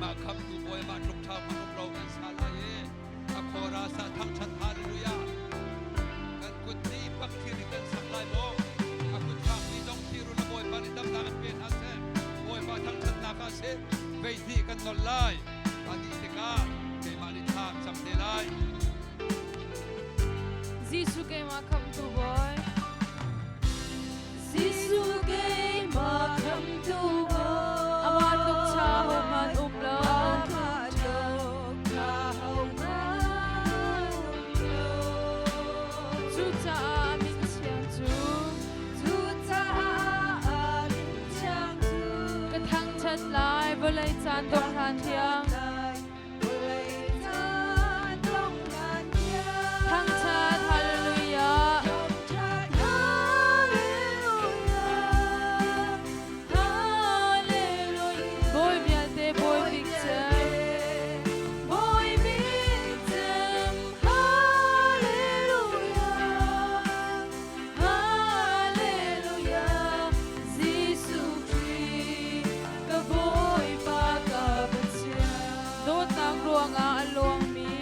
Speaker 4: มาคำตูบอยมาทุกทางมาทุกเรากันสาลายอโคราสะทั้งชัดฮาเลลูยากันกุฏิปักทีริกันสักลายโมอากุทางมีดงทีรุนบอยปานิดำนากันเป็นอาเซบอยปาทั้งชัดนาคาเซเวทีกันนนไลอาดิติกาเกมานิทามจำเดไล
Speaker 5: Giêsu kay ma kham tu boy Giêsu kay ma kham tu boy ama tuk cha ho man lo ama tuk cha ho man chu cha min chiang chu cha min chiang chu ka thang chat lai bo lai chan dong han thiang thang chat hallelujah boy viate boy victim boy victim hallelujah hallelujah Giêsu Christ ka boy pa ka batsia dot nang ruanga along mi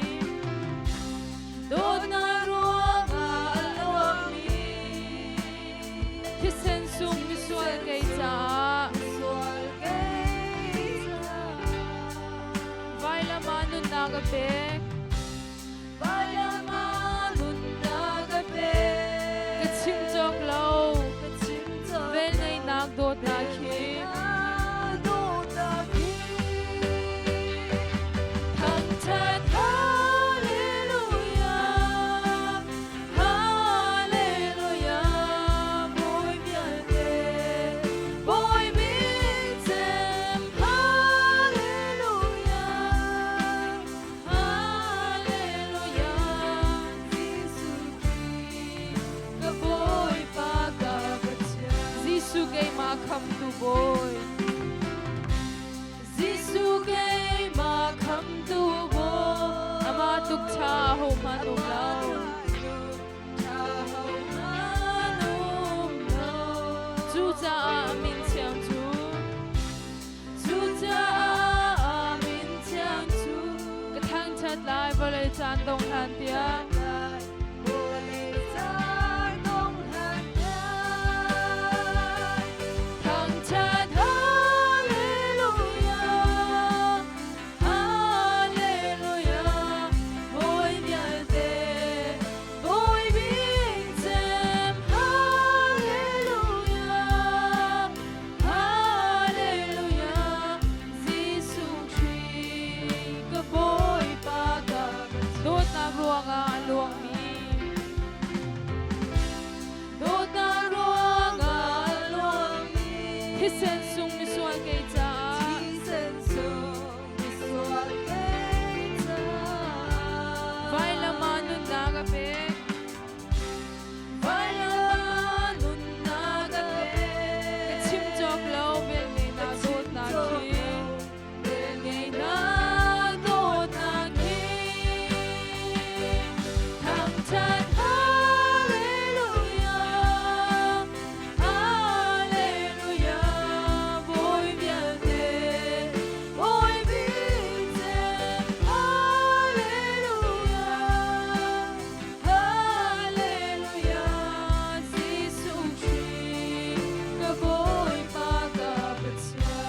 Speaker 5: dot na ruanga along mi kisen sum mi sual kay cha vai la manun nagapek vai la manun nagapek kachim jok lo vel ngay nag dot na khi thang chat hallelujah hallelujah boy viate boy victim hallelujah hallelujah Giêsu Christ ka boy pa ka batsia Giêsu kay ma kham tu boy Giêsu kay ma kham tu boy ama tuk cha ho man lao chu cha min chiang chu cha min chiang chu ka thang chat lai bo lai chan dong han tiang thang chat hallelujah hallelujah boy viate boy victim hallelujah hallelujah Giêsu Christ ka boy pa ka dot na ruanga luang mi dot na ruanga luang mi hisen sung mi sual kay cha vai la manun nagapek vai la manun nagapek kachim jok lo vel ngay nag dot na khi vel ngay nag dot na khi thang chat hallelujah hallelujah boy viate boy victim hallelujah hallelujah Giêsu Christ ka boy pa ka batsia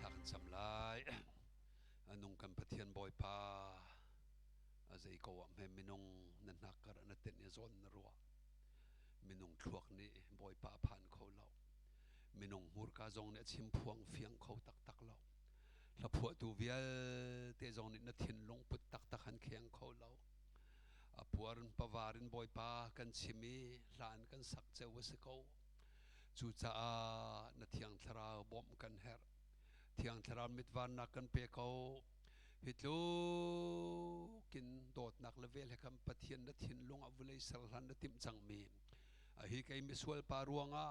Speaker 4: Takan samlay anong kan pathian boy pa azay ko am he minong nanakar natin ya zon na ruwa minong thuak ni boy pa phan kho law minong murka zong ne chim phuang fiang kho tak tak law la phu tu vial te zong ni na thin long put tak tak han kheng kho law apuarin pavarin boy pa kan chimi lan kan sak chewa se ko chu cha na thiang thara bom kan her thiang thara mitwan na kan pe ko hitlu kin dot nak level he kam pathian na thin long avulei sarhan na tim chang mi a hi kai miswal pa ruanga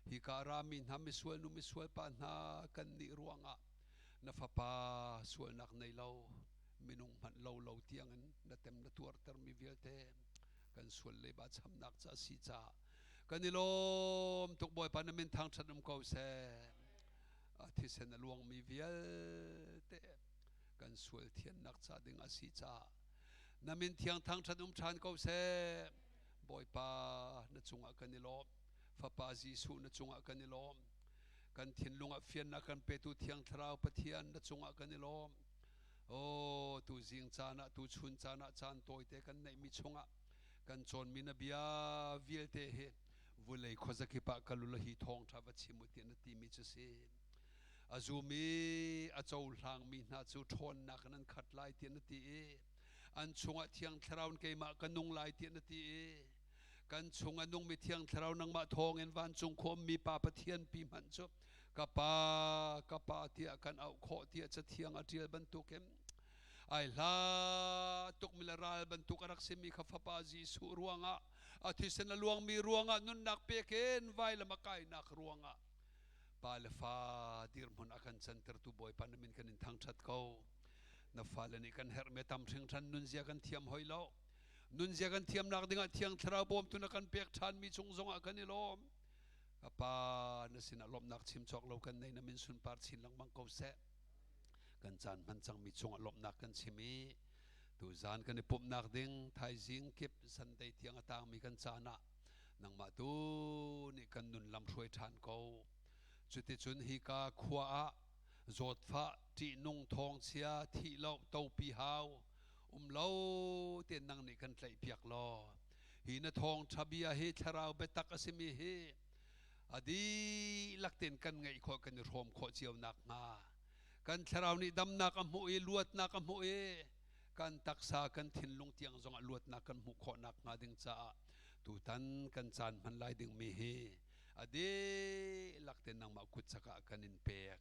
Speaker 4: hi kara min ha miswal nu miswal pa na kan ni ruanga na fa pa sual nak nei lo minung man lo lo tiang na tem na tuar ter mi velte กันส่วนเลยบาช้ำนักจะสีจ้ากันนิลมตุกบ่อยปานนั้นทางฉันอุ้มเขาเสที่เสนหลวงมีเวียเตกันส่วนเทียนนักจะดึงอาศีจ้านั่นเป็นเทียงทางฉันอุ้มฉันเขาเสบ่อยปาณจุงอากันนิลมฟ้าปาจีสุณจุงอากันนิลมกันเทียนลุงอาเฟียนนักกันเปตุเทียงทราวปะเทียนณจุงอากันนิลมโอ้ตูจิงจานะตูชุนจานะจานโตยเตกันในมิชงะกันจนมินาบิอาวิลเตเฮวุเลยขจักปะกัลุลหิทองทาวชิมุตินตีมิจเสอาจูมีอาจูหลังมีนาจูทนนักนั้นขัดลายเตียนตีอันชงะเทียงทราวน์เกมากันนุงลายเตียนตีกันชงะนุงมีเทียงทราวนังมาทองเอ็นวันจงคมมีป่าปะเทียนปีมันจบกะปาเทียกันเอาโคเทียจะเทียงอาเทียบรรทุกเอ็มไอ้ลาตุกมิลราบรรทุกรักษมีขฟ้าปาจีสุรวงะอาทิตย์เสนลวงมีรวงะนุนนักเปกเอ็นไว้ละมาไกนักรวงะปาลฟ้าดิรมุนอากันจันทร์ตุบอยปานมินกันอินทางชัดเขานับฟ้าเลนิกันเฮร์เมตัมถึงชันนุนเสียกันเทียมหอยเล่านุนเสียกันเทียมนักดิ่งเทียงทราบอมตุนักันเปียกชันมีจงจงอากันนิลมปานสินะลมนักชิมจอกเรากันในน้ำมินสุนปาร์ชินลังบังเขาเสกันจานมันจังมีจงลมนักกันชิมีตูจานกันในปุ่มนักดิ่งไทยจิงเก็บสันได้เทียงต่างมีกันจานะนังมาตูนี่กันนุนลำช่วยทานเขาจุดที่จุนฮิกาขวาจดฟ้าที่นุ่งทองเสียที่เราเตาปีหาวเราเตียนนังนี่กันไหลเปียกล้อหินทองทะเบียเฮทราวเบตักอสิมีเฮอดีลักเต็นกันไงขอกันรวมขอเจียวนักงากันทราวนี่ดำนักอมโอลวดนักอมโอกันตักษากันทินลงเตียงจงลวดนักกันหุขอนักงาดึงจ้าตูตันกันจานมันไล่ดึงมีเฮอดีลักเต็นนังมาคุดสักกันอินเปียก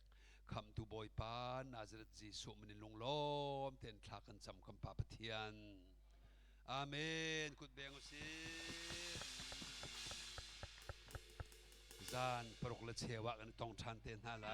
Speaker 4: คำตูบอยปานอาจจะจีสุมันลงล้อมเต็นทากันจำคำปาปเทียนอาเมนกุดเบงสิจานปรกละเชวะกันต้องชันเต็นหาไล